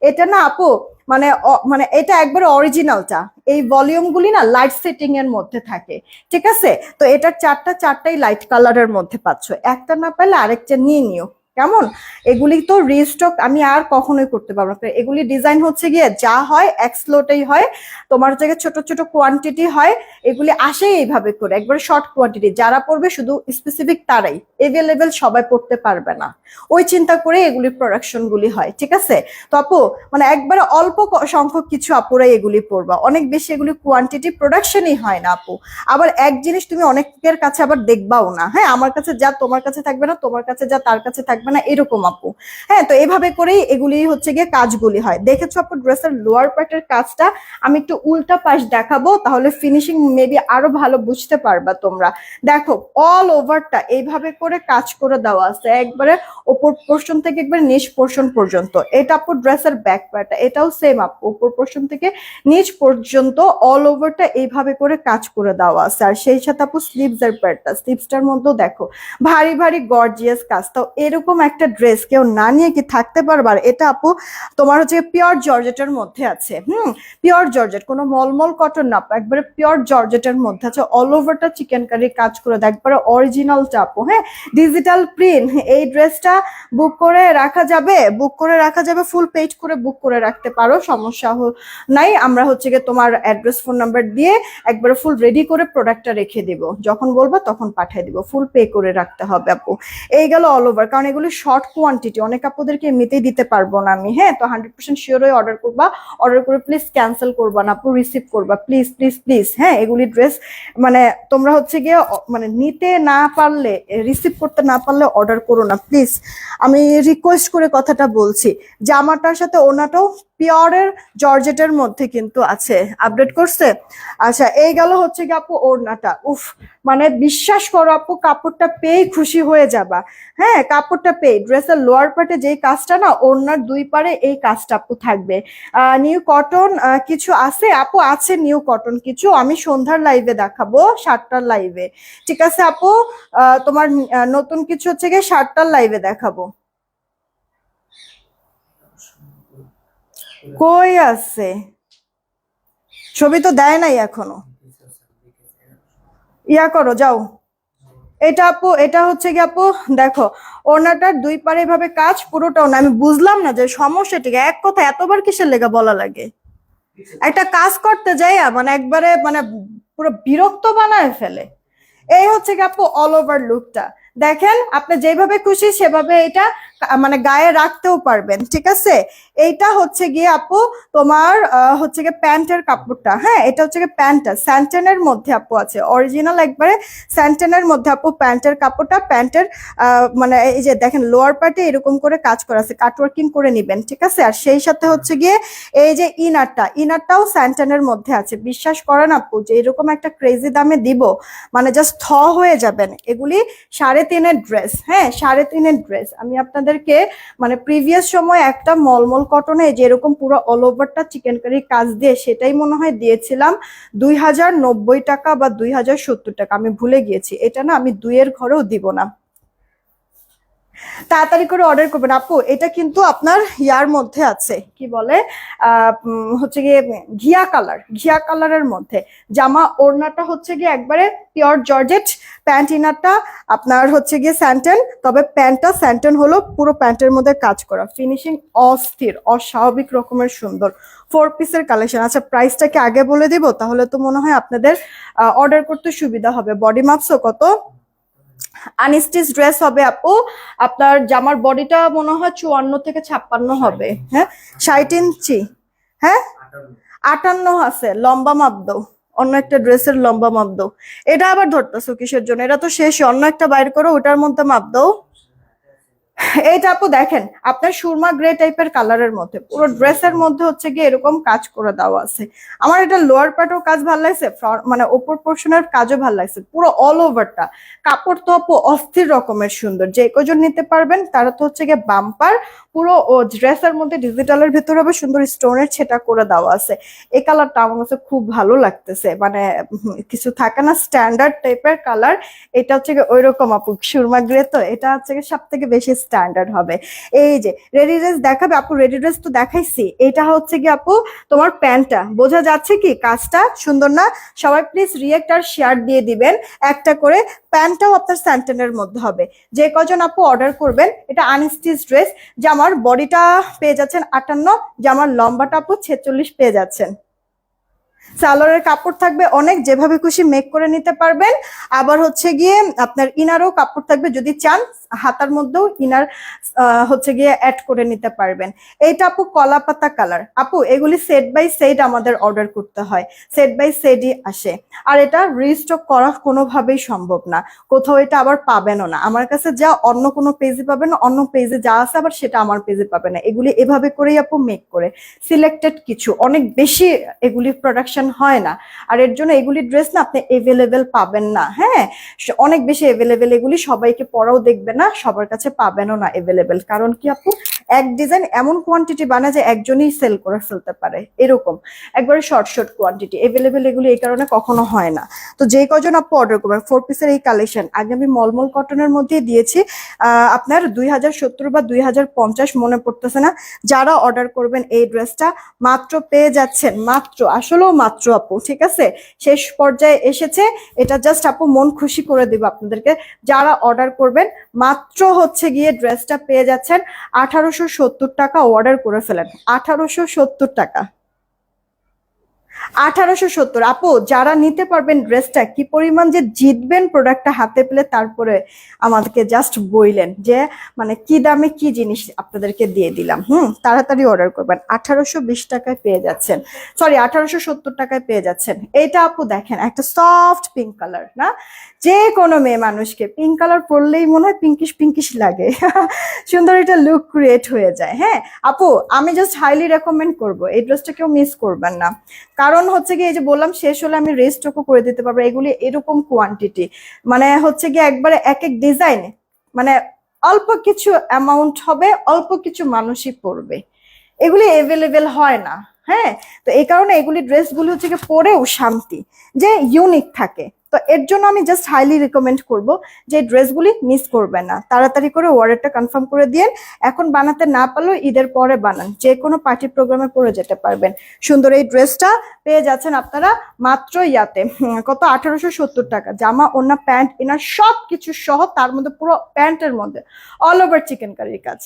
এটা না আপু মানে মানে এটা একবারে অরিজিনালটা। এই ভলিউম গুলি না লাইট সেটিং এর মধ্যে থাকে, ঠিক আছে? তো এটার চারটাই লাইট কালারের মধ্যে পাচ্ছ, একটা না পেলে আরেকটা নিয়ে নিও, কেমন? এগুলি তো রিস্টক আমি আর কখনোই করতে পারবো না। এগুলি ডিজাইন হচ্ছে গিয়ে যা হয় এক্সলোটেই হয়, তোমার জায়গায় ছোট ছোট কোয়ান্টিটি হয়, এগুলি আসে এইভাবে করে একবার শর্ট কোয়ান্টিটি। যারা পড়বে শুধু স্পেসিফিক তারাই, এভেলেবেল সবাই পড়তে পারবে না, ওই চিন্তা করে এগুলির প্রোডাকশন গুলি হয়, ঠিক আছে? তো আপু মানে একবারে অল্প সংখ্যক কিছু আপুরাই এগুলি পড়বা, অনেক বেশি এগুলি কোয়ান্টিটি প্রোডাকশনই হয় না আপু। আবার এক জিনিস তুমি অনেকের কাছে আবার দেখবাও না, হ্যাঁ, আমার কাছে যা তোমার কাছে থাকবে না, তোমার কাছে যা তার কাছে থাকবে না, এরকম আপু। হ্যাঁ, তো এভাবে করেই এগুলি হচ্ছে গিয়ে কাজগুলি হয়। দেখেছো আপু ড্রেসের লোয়ার পার্টের কাজটা? আমি একটু উল্টা পাশ দেখাবো, তাহলে ফিনিশিং মেবি আরো ভালো বুঝতে পারবা তোমরা। দেখো অল ওভারটা এইভাবে করে কাজ করে দেওয়া আছে, একবারে ওপর পোর্শন থেকে একবার নিচ পোর্শন পর্যন্ত। এটা আপু ড্রেসের ব্যাক পার্টটা, এটাও সেম আপু, ওপর পোর্শন থেকে নিচ পর্যন্ত অল ওভারটা এইভাবে করে কাজ করে দেওয়া আছে। আর সেই সাথে আপু স্লিভস এর পার্টটা, স্লিভসটার মধ্যেও দেখো ভারী ভারী গর্জিয়াস কাজ। তো এরকম একটা ড্রেস কেউ না নিয়ে কি থাকতে পারবার? এটা আপু তোমার হচ্ছে পিওর জর্জেটের মধ্যে আছে, পিওর জর্জেট, কোনো মলমল কটন না, একবারে পিওর জর্জেটের মধ্যে আছে। অল ওভারটা চিকেন কারি কাজ করে দেয়, একবারে অরিজিনাল চাপো। হ্যাঁ, ডিজিটাল প্রিন্ট। এই ড্রেসটা বুক করে রাখা যাবে, বুক করে রাখা যাবে, ফুল পেজ করে বুক করে রাখতে পারো, সমস্যা নাই। আমরা হচ্ছে গিয়ে তোমার অ্যাড্রেস ফোন নাম্বার দিয়ে একবারে ফুল রেডি করে প্রোডাক্টটা রেখে দিব, যখন বলবা তখন পাঠিয়ে দিব, ফুল পে করে রাখতে হবে আপু। এই গেল অল ওভার, কারণ এগুলো শর্ট কোয়ান্টিটি, অনেক আপুদেরকে এমনিতেই দিতে পারবো না আমি। হ্যাঁ, তো 100% শিওর হয়ে অর্ডার করবা, অর্ডার করে প্লিজ ক্যান্সেল করবা না আপু, রিসিভ করবা প্লিজ প্লিজ প্লিজ। হ্যাঁ, এগুলি ড্রেস মানে তোমরা হচ্ছে গিয়ে মানে নিতে না পারলে, রিসিভ করতে না পারলে অর্ডার করো না প্লিজ, আমি রিকোয়েস্ট করে কথাটা বলছি। জামাটার সাথে ওনাটাও পিওরের জর্জেটের মধ্যে কিন্তু আছে, আপডেট করছে। আচ্ছা, এই গেল হচ্ছে কি আপু ওড়নাটা। উফ, মানে বিশ্বাস করো আপু, কাপড়টা পেয়ে খুশি হয়ে যাবা। হ্যাঁ, কাপড়টা পেয়ে ড্রেসের লোয়ার পার্টে যেই কাজটা না, ওড়নার দুই পারে এই কাজটা আপু থাকবে। নিউ কটন কিছু আছে আপু, আছে নিউ কটন কিছু, আমি সন্ধ্যার লাইভে দেখাবো, 7টার লাইভে, ঠিক আছে আপু? তোমার নতুন কিছু হচ্ছে গিয়ে 7টার লাইভে দেখাবো। কই আছে? ছবি তো দেয় নাই এখনো, ইয়া করো যাও। এটা আপু, এটা হচ্ছে কি আপু দেখো, ওড়নাটার দুই পারে এভাবে কাজ, পুরোটাও না। আমি বুঝলাম না যে সমস্যা, ঠিক এক কথা এতবার কিসের লেগে বলা লাগে? একটা কাজ করতে যাই মানে একবারে মানে পুরো বিরক্ত বানায় ফেলে। এই হচ্ছে কি আপু অল ওভার লুকটা, দেখেন আপনি যেভাবে খুশি সেভাবে এটা মানে গায়ে রাখতেও পারবেন, ঠিক আছে? এইটা হচ্ছে গিয়ে আপু তোমার হচ্ছে গিয়ে প্যান্টের কাপড়টা। হ্যাঁ, এটা হচ্ছে গিয়ে প্যান্টটা স্যান্টেনের মধ্যে আপু আছে, অরিজিনাল একবারে স্যান্টেনের মধ্যে আপু প্যান্টের কাপড়টা। প্যান্টের মানে এই যে দেখেন লোয়ার পার্টে এরকম করে কাজ করা আছে, কাটওয়ার্কিং করে নিবেন, ঠিক আছে? আর সেই সাথে হচ্ছে গিয়ে এই যে ইনারটাও স্যান্টেনের মধ্যে আছে। বিশ্বাস করেন আপু যে এরকম একটা ক্রেজি দামে দিব, মানে জাস্ট থ হয়ে যাবেন। এগুলি 3.5-এর ড্রেস, হ্যাঁ 3.5-এর ড্রেস। আমি আপনাদেরকে মানে প্রিভিয়াস সময় একটা মলমল কটনে যে এরকম পুরো অল ওভারটা চিকেন কারি কাজ দিয়ে, সেটাই মনে হয় দিয়েছিলাম 2090 টাকা বা 2070 টাকা, আমি ভুলে গিয়েছি। এটা না আমি 2-এর ঘরেও দিব না। তাড়াতাড়ি করে অর্ডার করবেন আপু। এটা কিন্তু আপনার ইয়ার মধ্যে আছে, কি বলে হচ্ছে গিয়ে ঘিয়া কালারের মধ্যে। জামা ওড়নাটা হচ্ছে গিয়ে একবারে পিওর জর্জেট, প্যান্ট ইনারটা আপনার হচ্ছে গিয়ে স্যান্টেন, তবে প্যান্টটা স্যান্টেন হলো, পুরো প্যান্টের মধ্যে কাজ করা, ফিনিশিং অস্থির, অস্বাভাবিক রকমের সুন্দর। 4 পিসের কালেকশন। আচ্ছা, প্রাইসটা কি আগে বলে দিব? তাহলে তো মনে হয় আপনাদের অর্ডার করতে সুবিধা হবে। বডি মাপসও কত? আনস্টিচ ড্রেস হবে আপু, আপনার জামার বডিটা মনে হয় 54 থেকে 56 হবে। হ্যাঁ, 60 ইঞ্চি। হ্যাঁ, 58 আছে, লম্বা মাপ দাও, অন্য একটা ড্রেসের লম্বা মাপ দাও। এটা আবার ধরতেছো কিসের জন্য? এটা তো শেষ, অন্য একটা বাইর করো, ওটার মধ্যে মাপ দাও। এইটা আপু দেখেন আপনার সুরমা গ্রে টাইপের কালারের মধ্যে পুরো ড্রেসের মধ্যে হচ্ছে গিয়ে এরকম কাজ করে দেওয়া আছে। আমার এটা লোয়ার পার্টও কাজ ভালো লাগছে, মানে ওপর পোর্শনের কাজও ভালো লাগছে, পুরো অল ওভারটা। কাপড় তো আপু অস্থির রকমের সুন্দর, যে কজন নিতে পারবেন তারা তো হচ্ছে গিয়ে বাম্পার। পুরো ও ড্রেসের মধ্যে ডিজিটালের ভিতরে হবে সুন্দর স্টোনের ছেটা করে দেওয়া আছে। এই কালারটা আমার কাছে খুব ভালো লাগতেছে, মানে কিছু থাকে না স্ট্যান্ডার্ড টাইপের কালার, এটা হচ্ছে গিয়ে ওইরকম আপু সুরমা গ্রে, তো এটা হচ্ছে গিয়ে সব থেকে বেশি স্ট্যান্ডার্ড হবে। এই যে রেডি ড্রেস দেখাবে আপু, রেডি ড্রেস তো দেখাইছি, এটা হচ্ছে গিয়ে আপু তোমার প্যান্টটা বোঝা যাচ্ছে কি কাজটা সুন্দর না? সবাই প্লিজ রিয়েক্ট আর শেয়ার দিয়ে দিবেন একটা করে। প্যান্টটাও আপনার স্যান্টেনের মধ্যে হবে। যে কজন আপু অর্ডার করবেন, এটা আনস্টিচ ড্রেস, জামার বডিটা পেয়ে যাচ্ছেন 58, জামার লম্বাটা আপু 46 পেয়ে যাচ্ছেন। সালোয়ারের কাপড় থাকবে অনেক, যেভাবে খুশি মেক করে নিতে পারবেন। আবার হচ্ছে গিয়ে আপনার ইনারও কাপড় থাকবে, যদি চান হাতার মধ্যেও ইনার হচ্ছে গিয়ে অ্যাড করে নিতে পারবেন। এইটা আপু কলা পাতা কালার, আপু এগুলি সেট বাই সেট আমাদের অর্ডার করতে হয়, সেট বাই সেটই আসে। আর এটা রিস্টক করা কোনোভাবেই সম্ভব না, কোথাও এটা আবার পাবেনও না। আমার কাছে যা অন্য কোনো পেজে পাবেন, অন্য পেজে যা আছে আবার সেটা আমার পেজে পাবে না। এগুলি এভাবে করেই আপু মেক করে সিলেক্টেড কিছু, অনেক বেশি এগুলি প্রোডাকশন হয় না। আর এর জন্য এগুলি ড্রেস না আপনি এভেলেবেল পাবেন না। হ্যাঁ, অনেক বেশি এভেলেবেল, এগুলি সবাইকে পরাও দেখবে না, সবার কাছে পাবেনও না এভেলেবেল। কারণ কি আপু এক ডিজাইন এমন কোয়ান্টিটি বানায় যে একজনই সেল করে ফেলতে পারে, এরকম একবারে শর্ট শর্ট কোয়ান্টিটি এভেলেবেল, এগুলি এই কারণে কখনো হয় না। তো যে কজন আপু অর্ডার করবেন 4 পিসের এই কালেকশন, আগে আমি মলমল কটনের মধ্যে দিয়েছি আপনার 2070 বা 2050 মনে পড়তেছে না। যারা অর্ডার করবেন এই ড্রেসটা মাত্র পেয়ে যাচ্ছেন, মাত্র আসলেও মাত্র আপু, ঠিক আছে শেষ পর্যায়ে এসেছে। এটা জাস্ট আপু মন খুশি করে দিব আপনাদেরকে, যারা অর্ডার করবেন মাত্র হচ্ছে গিয়ে ড্রেসটা পেয়ে যাচ্ছেন 1870 টাকা। অর্ডার করে ফেলেন 1870 টাকা, 1870। আপু যারা নিতে পারবেন ড্রেসটা, কি পরিমাণ যে জিতবেন প্রোডাক্টটা হাতে পেলে, তারপরে আমাদেরকে জাস্ট বইলেন যে মানে কি দামে কি জিনিস আপনাদেরকে দিয়ে দিলাম। তাড়াতাড়ি অর্ডার করবেন, 1820 টাকায় পেয়ে যাচ্ছেন, সরি 1870 টাকায় পেয়ে যাচ্ছেন। এটা আপু দেখেন একটা সফট পিঙ্ক কালার না, যে কোনো মেয়ে মানুষকে পিঙ্ক কালার পরলেই মনে হয় পিঙ্কিশ পিঙ্কিশ লাগে সুন্দর একটা লুক ক্রিয়েট হয়ে যায়। হ্যাঁ আপু, আমি জাস্ট হাইলি রেকমেন্ড করবো এই ড্রেসটা, কেউ মিস করবেন না। কারণ হচ্ছে কি এই যে বললাম শেষ হলে আমি রেস্টও করে দিতে পারবো। এগুলি এরকম কোয়ান্টিটি, মানে হচ্ছে গিয়ে একবারে এক এক ডিজাইন, মানে অল্প কিছু অ্যামাউন্ট হবে, অল্প কিছু মানুষই পরবে, এগুলি এভেলেবেল হয় না। হ্যাঁ, তো এই কারণে এগুলি ড্রেসগুলি হচ্ছে গিয়ে পরেও শান্তি, যে ইউনিক থাকে। তো এর জন্য আমি জাস্ট হাইলি রিকমেন্ড করব যে ড্রেসগুলি মিস করবেন না, তাড়াতাড়ি করে অর্ডারটা কনফার্ম করে দিন। এখন বানাতে না পারলেও ঈদের পরে বানান, যে কোনো পার্টি প্রোগ্রামে পরে যেতে পারবেন। সুন্দর এই ড্রেসটা পেয়ে যাচ্ছেন আপনারা মাত্র ইয়াতে, কত 1870 টাকা। জামা ওড়না প্যান্ট এনার সব কিছু সহ, তার মধ্যে পুরো প্যান্টের মধ্যে অল ওভার চিকেন কারির কাজ।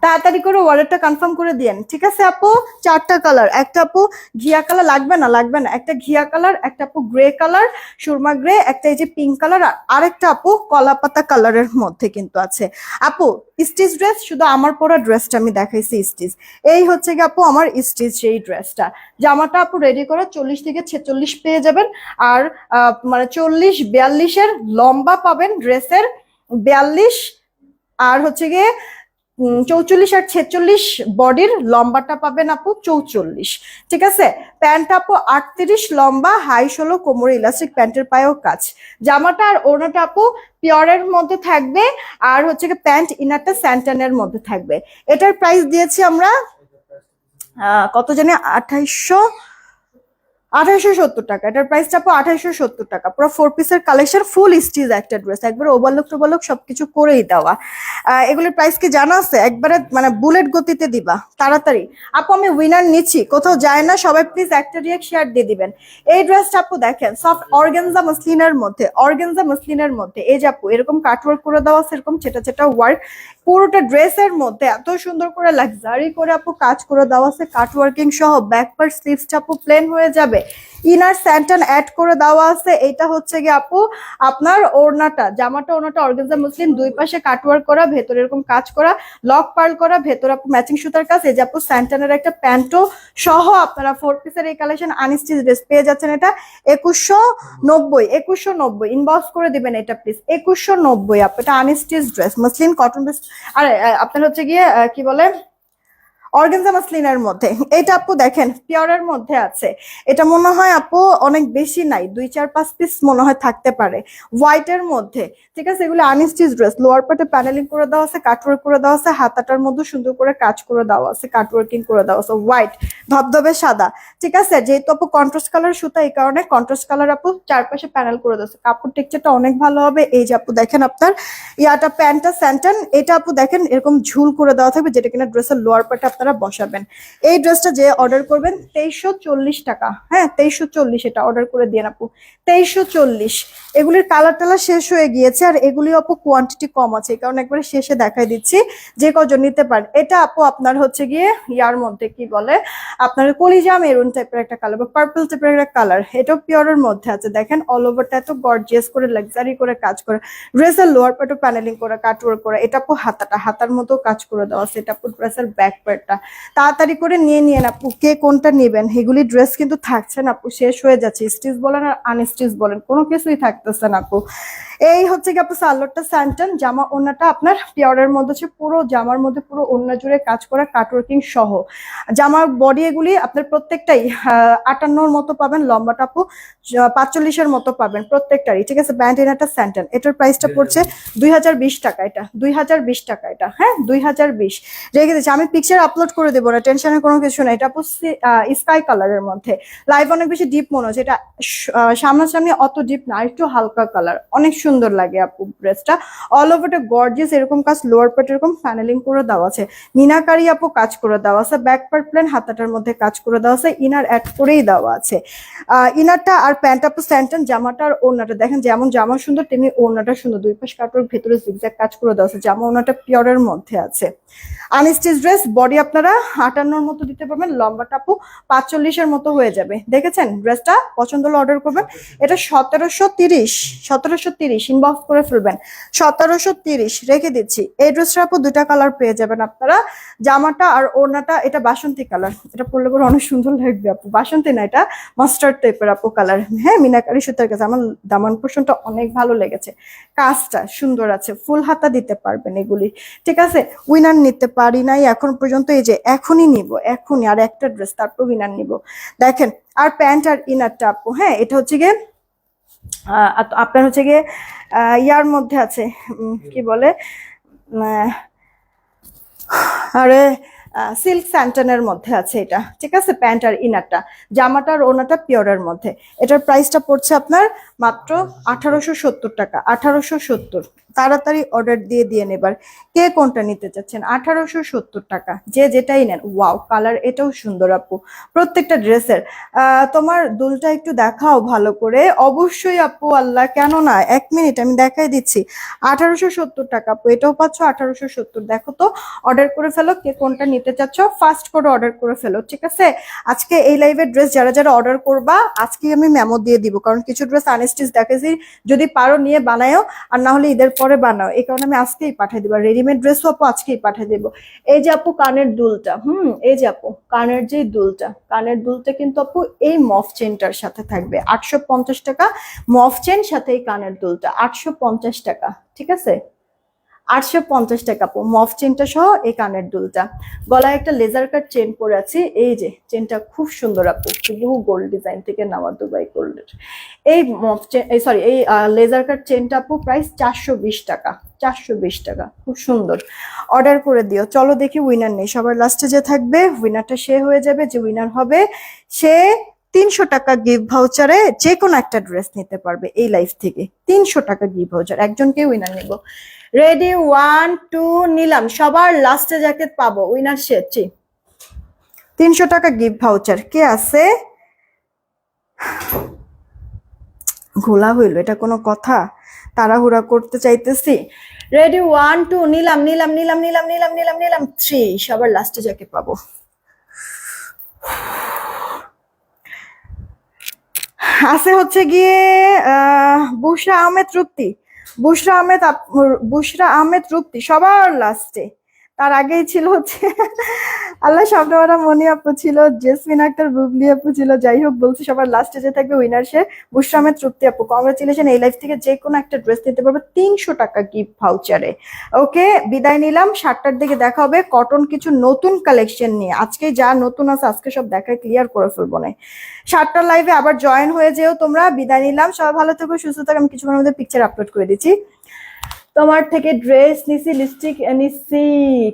তাড়াতাড়ি করে অর্ডারটা কনফার্ম করে দিয়েন, ঠিক আছে আপু? 4টা কালার, একটা আপু ঘিয়া কালার, লাগবে না লাগবে না, একটা ঘিয়া কালার, একটা আপু গ্রে কালার সুরমা গ্রে, একটা এই যে পিঙ্ক কালার, আর একটা আপু কলা পাতা কালারের মধ্যে কিন্তু আছে। আপু স্টিচ ড্রেস, শুধু আমার পরা ড্রেসটা আমি দেখাইছি স্টিচ, এই হচ্ছে কি আপু আমার স্টিচ সেই ড্রেসটা। জামাটা আপু রেডি করে 40 থেকে 46 পেয়ে যাবেন। আর মানে 40-42 লম্বা পাবেন ড্রেসের, 42 আর হচ্ছে গিয়ে 44 আর 46 বডির লম্বাটা পাবেন আপু 44, ঠিক আছে। প্যান্ট আপু 38 লম্বা, হাই 16 কোমরে ইলাস্টিক, প্যান্টের পায়েও কাজ। জামাটা আর ওড়নাটা আপু পিওরের মধ্যে থাকবে, আর হচ্ছে কি প্যান্ট ইনারটা স্যান্টানের মধ্যে থাকবে। এটার প্রাইস দিয়েছি আমরা কত জানি 2870 টাকা। এটার প্রাইসটা আপু 2870 টাকা। পুরো 4 পিসের কালেকশন, ফুল স্টিচ একটা ড্রেস, একবারে ওভারলুক টোভারলুক সবকিছু করেই দেওয়া। এগুলোর প্রাইস কি জানা আছে? একবারে মানে বুলেট গতিতে দিবা তাড়াতাড়ি। আপু আমি উইনার নিচ্ছি, কোথাও যায় না, সবাই প্লিজ একটা রিয়েক্ট শেয়ার দিয়ে দিবেন। এই ড্রেসটা আপু দেখেন সফট অর্গানজা মসলিনের মধ্যে, অর্গানজা মসলিনের মধ্যে এই যে আপু এরকম কাটওয়ার্ক করে দেওয়া আছে, এরকম ছেটা ছেটা ওয়ার্ক পুরোটা ড্রেসের মধ্যে এত সুন্দর করে লাক্সারি করে আপু কাজ করে দেওয়া আছে, কাটওয়ার্কিং সহ। ব্যাক পার্ট স্লিভসটা আপু প্লেন হয়ে যাবে, ইনার স্যান্টান অ্যাড করে দেওয়া আছে। এটা হচ্ছে গিয়ে আপু আপনার ওড়নাটা, জামাটা ওড়নাটা অর্গানজা মসলিন, দুই পাশে কাটওয়ার্ক করা, ভেতরে এরকম কাজ করা, লক পার্ল করা, ভেতরে আপু ম্যাচিং সুতার কাজ। এই যে আপু স্যান্টানের একটা প্যান্টও সহ আপনারা 4 পিসের এই কালেকশন আনস্টিচ ড্রেস পেয়ে যাচ্ছেন। এটা 2190 ইনবক্স করে দিবেন এটা প্লিজ। 2190 আপু, এটা unstitch dress muslin cotton dress. আর আপনার হচ্ছে গিয়ে কি বলে অর্গানজা মাসলিনের মধ্যে। এটা আপু দেখেন পিওরের মধ্যে আছে। এটা মনে হয় আপু অনেক বেশি নাই, 2-4-5 পিস মনে হয় থাকতে পারে হোয়াইটের মধ্যে। ঠিক আছে, এগুলো আনস্টিচ ড্রেস। লোয়ার পার্টে প্যানেলিং করে দেওয়া আছে, কাটওয়ার্ক করে দেওয়া আছে, হাতাটার মধ্যে সুন্দর করে কাজ করে দেওয়া আছে, কাটওয়ার্কিং করে দেওয়া আছে, হোয়াইট ধবধবে সাদা। ঠিক আছে, যেহেতু আপু কন্ট্রাস্ট কালার সুতা, এই কারণে কন্ট্রাস্ট কালার আপু চারপাশে প্যানেল করে দেওয়া আছে। কাপড় টেক্সচারটা অনেক ভালো হবে। এই যে আপু দেখেন আপনার ইয়াটা প্যান্টটা স্যান্টান, এটা আপু দেখেন এরকম ঝুল করে দেওয়া থাকবে, যেটা কিনা ড্রেসের লোয়ার পার্টে আপনারা বসাবেন। এই ড্রেসটা যে অর্ডার করবেন 2340 টাকা। হ্যাঁ 2340, এটা অর্ডার করে দিয়ে আপু 2340। এগুলির কালার টালার শেষ হয়ে গিয়েছে, আর এগুলি আপু কোয়ান্টিটি কম আছে, এই কারণে একবারে শেষে দেখাই দিচ্ছি, যে কজন নিতে পারেন। এটা আপু আপনার হচ্ছে গিয়ে ইয়ার মধ্যে কি বলে আপনার কলিজা মেরুন টাইপের একটা কালার বা পার্পল টাইপের একটা কালার। এটাও পিওরের মধ্যে আছে। দেখেন অল ওভারটা এত গর্জিয়াস করে লাক্সারি করে কাজ করে, ড্রেসের লোয়ার পার্টও প্যানেলিং করে কাটওয়ার্ক করে। এটা আপু হাতার মতো কাজ করে দেওয়া আছে। এটা আপু ড্রেসের ব্যাক পার্টটা। তাড়াতাড়ি করে নিয়ে নিয়েন আপু, কে কোনটা নেবেন। এগুলি ড্রেস কিন্তু থাকছে না আপু, শেষ হয়ে যাচ্ছে। স্টিচ বলেন আর আনস্টিচ বলেন, কোনো কিছুই থাকতেছে না আপু। এই হচ্ছে কি আপু সালোয়ারটা স্যান্টান, জামা ওড়নাটা আপনার পিওরের মধ্যে আছে, পুরো জামার মধ্যে পুরো ওড়না জুড়ে কাজ করা কাটওয়ার্কিং সহ। জামার বডি এগুলি আপনার প্রত্যেকটাই 58 মতো পাবেন, লম্বাটা আপু 45-এর মতো পাবেন প্রত্যেকটারই। ঠিক আছে, ব্যান্ড ইনারটা স্যান্টান, এটার প্রাইসটা পড়ছে 2020 টাকা। এটা 2020 টাকা, এটা হ্যাঁ 2020 রেখে দিচ্ছি। আমি পিকচার আপলোড করে দেবো না, টেনশনের কোনো কিছু না। এটা আপু স্কাই কালারের মধ্যে, লাইভ অনেক বেশি ডিপ মনে হচ্ছে, এটা সামনাসামনি অত ডিপ না, একটু হালকা কালার, অনেক সুন্দর লাগে আপু ড্রেসটা। অল ওভারটা গর্জিয়াস এরকম কাজ, লোয়ার পার্ট এরকম প্যানেলিং করে দেওয়া আছে, মিনাকারি আপু কাজ করে দেওয়া আছে, ব্যাক পার্ট প্লেন, হাতাটার মধ্যে কাজ করে দেওয়া আছে, ইনার অ্যাড করেই দেওয়া আছে। ইনারটা আর প্যান্ট আপু স্যান্টান, জামাটা আর ওড়নাটা দেখেন, যেমন জামা সুন্দর তেমনি ওড়নাটা সুন্দর, দুই পাশ কাটওয়ার্ক, ভেতরে জিগজ্যাগ কাজ করে দেওয়া আছে। জামা ওড়নাটা পিওরের মধ্যে আছে। আনস্টিচ ড্রেস, বডি আপনারা 58-র মতো দিতে পারবেন, লম্বাটা আপু 45-এর মতো হয়ে যাবে। দেখেছেন ড্রেসটা, পছন্দ হলে অর্ডার করবেন। এটা 1730 ইনবক্স করে ফেলবেন, 1730 রেখে দিচ্ছি। এই ড্রেসটা আপু দুইটা কালার পেয়ে যাবেন আপনারা, জামাটা আর ওড়নাটা। এটা বাসন্তী কালার, এটা পরলে পরে অনেক সুন্দর লাগবে আপু। বাসন্তী না, এটা মাস্টার্ড টাইপের আপু কালার। হ্যাঁ মিনাকারি সুতার কাছে, আমার দামান পোর্শনটা অনেক ভালো লেগেছে, কাজটা সুন্দর আছে, ফুল হাতা দিতে পারবেন এগুলি। ঠিক আছে, উইনার নিতে পারি নাই এখন পর্যন্ত, এই যে এখনই নিব, এখনই আর একটা ড্রেস, তারপর উইনার নিব। দেখেন আর প্যান্ট আর ইনারটা আপু, হ্যাঁ এটা হচ্ছে গিয়ে আপনার হচ্ছে গিয়ে ইয়ার মধ্যে আছে, কি বলে আরে সিল্ক স্যান্টনের মধ্যে আছে এটা। ঠিক আছে, প্যান্ট আর ইনারটা, জামাটা আর ওনাটা পিওরের মধ্যে। এটার প্রাইসটা পড়ছে আপনার মাত্র 1870 টাকা, 1870। তাড়াতাড়ি অর্ডার দিয়ে নেবার, কে কোনটা নিতে চাচ্ছেন। 1870 টাকা, যে যেটাই নেন। ওয়াও কালার, এটাও সুন্দর আপু প্রত্যেকটা ড্রেসের। তোমার দুলটা একটু দেখাও ভালো করে। অবশ্যই আপু, আল্লাহ কেন না, 1 মিনিট আমি দেখাই দিচ্ছি। 1870 টাকা আপু, এটাও পাচ্ছ 1870। দেখো তো, অর্ডার করে ফেলো, কে কোনটা নিতে চাচ্ছ, ফাস্ট করে অর্ডার করে ফেলো। ঠিক আছে, আজকে এই লাইভের ড্রেস যারা যারা অর্ডার করবা, আজকে আমি মেমো দিয়ে দিব, কারণ কিছু ড্রেস আনস্টিচ দেখেছি, যদি পারো নিয়ে বানায়ও, আর না হলে ঈদের পরে বানাও, এই কারণে আমি আজকেই পাঠিয়ে দিব। রেডিমেড ড্রেসও আপু আজকেই পাঠিয়ে দিব। এই যে আপু কানের দুলটা, এই যে আপু কানের যে দুলটা, কানের দুলটা কিন্তু আপু এই মফ চেনটার সাথে থাকবে, 850 টাকা মফ চেন সাথে এই কানের দুলটা, 850 টাকা। ঠিক আছে, 850 টাকা আপু মফ চেনটা সহ এই কানের দুলটা। গলায় একটা লেজার কাট চেন পরে আছি, এই যে চেনটা খুব সুন্দর আপু, বহু গোল্ড ডিজাইন থেকে নেওয়া, দুবাই গোল্ডের। এই মফ চেন, সরি এই লেজার কাট চেনটা আপু প্রাইস 420 টাকা, 420 টাকা, খুব সুন্দর। অর্ডার করে দিও। চলো দেখি উইনার নেই, সবার লাস্টে যে থাকবে উইনারটা সে হয়ে যাবে, যে উইনার হবে সে 300 টাকা গিফট ভাউচারে যে কোনো একটা ড্রেস নিতে পারবে এই লাইফ থেকে। 300 টাকা গিফট ভাউচার, একজনকে উইনার নেব। রেডি, 1 2 নিলাম, সবার লাস্টে জ্যাকেট পাবো, উইনার সে। 300 টাকা গিফট ভাউচার, কে আছে? ঘোলা হইলো, এটা কোনো কথা? তাড়াহুড়া করতে চাইতেছি। রেডি, 1 2 নিলাম নিলাম নিলাম নিলাম নিলাম নিলাম নিলাম 3, সবার লাস্টে জ্যাকেট পাবো। আছে হচ্ছে গিয়ে বুশরা আহমেদ তৃপ্তি, বুশরা আহমেদ তৃপ্তি সবার লাস্টে। তার আগেই ছিল হচ্ছে আল্লাহ স্বপ্নওয়ালা মনি আপু ছিল, জেসমিন আক্তার, বুবলি আপু ছিল। যাই হোক, বলছি সবার লাস্টে যে থাকবে উইনার সে বুশরা আহমেদ তৃপ্তি আপু। কংগ্রেচুলেশন, এই লাইফ থেকে যে কোনো একটা ড্রেস নিতে পারবে 300 টাকা গিফট ভাউচারে। ওকে, বিদায় নিলাম। 7টার দিকে দেখা হবে কটন কিছু নতুন কালেকশন নিয়ে। আজকে যা নতুন আছে আজকে সব দেখায় ক্লিয়ার করে ফেলবো না। 7টার লাইভে আবার জয়েন হয়ে যেও তোমরা। বিদায় নিলাম, সবাই ভালো থেকো, সুস্থ থাকো। আমি কিছুক্ষণের মধ্যে পিকচার আপলোড করে দিচ্ছি। তোমার থেকে ড্রেস নিছি, লিপস্টিক নিছি,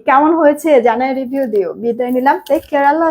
কেমন হয়েছে জানায় রিভিউ দিও। বিদায় নিলাম, টেক কেয়ার, আল্লাহ।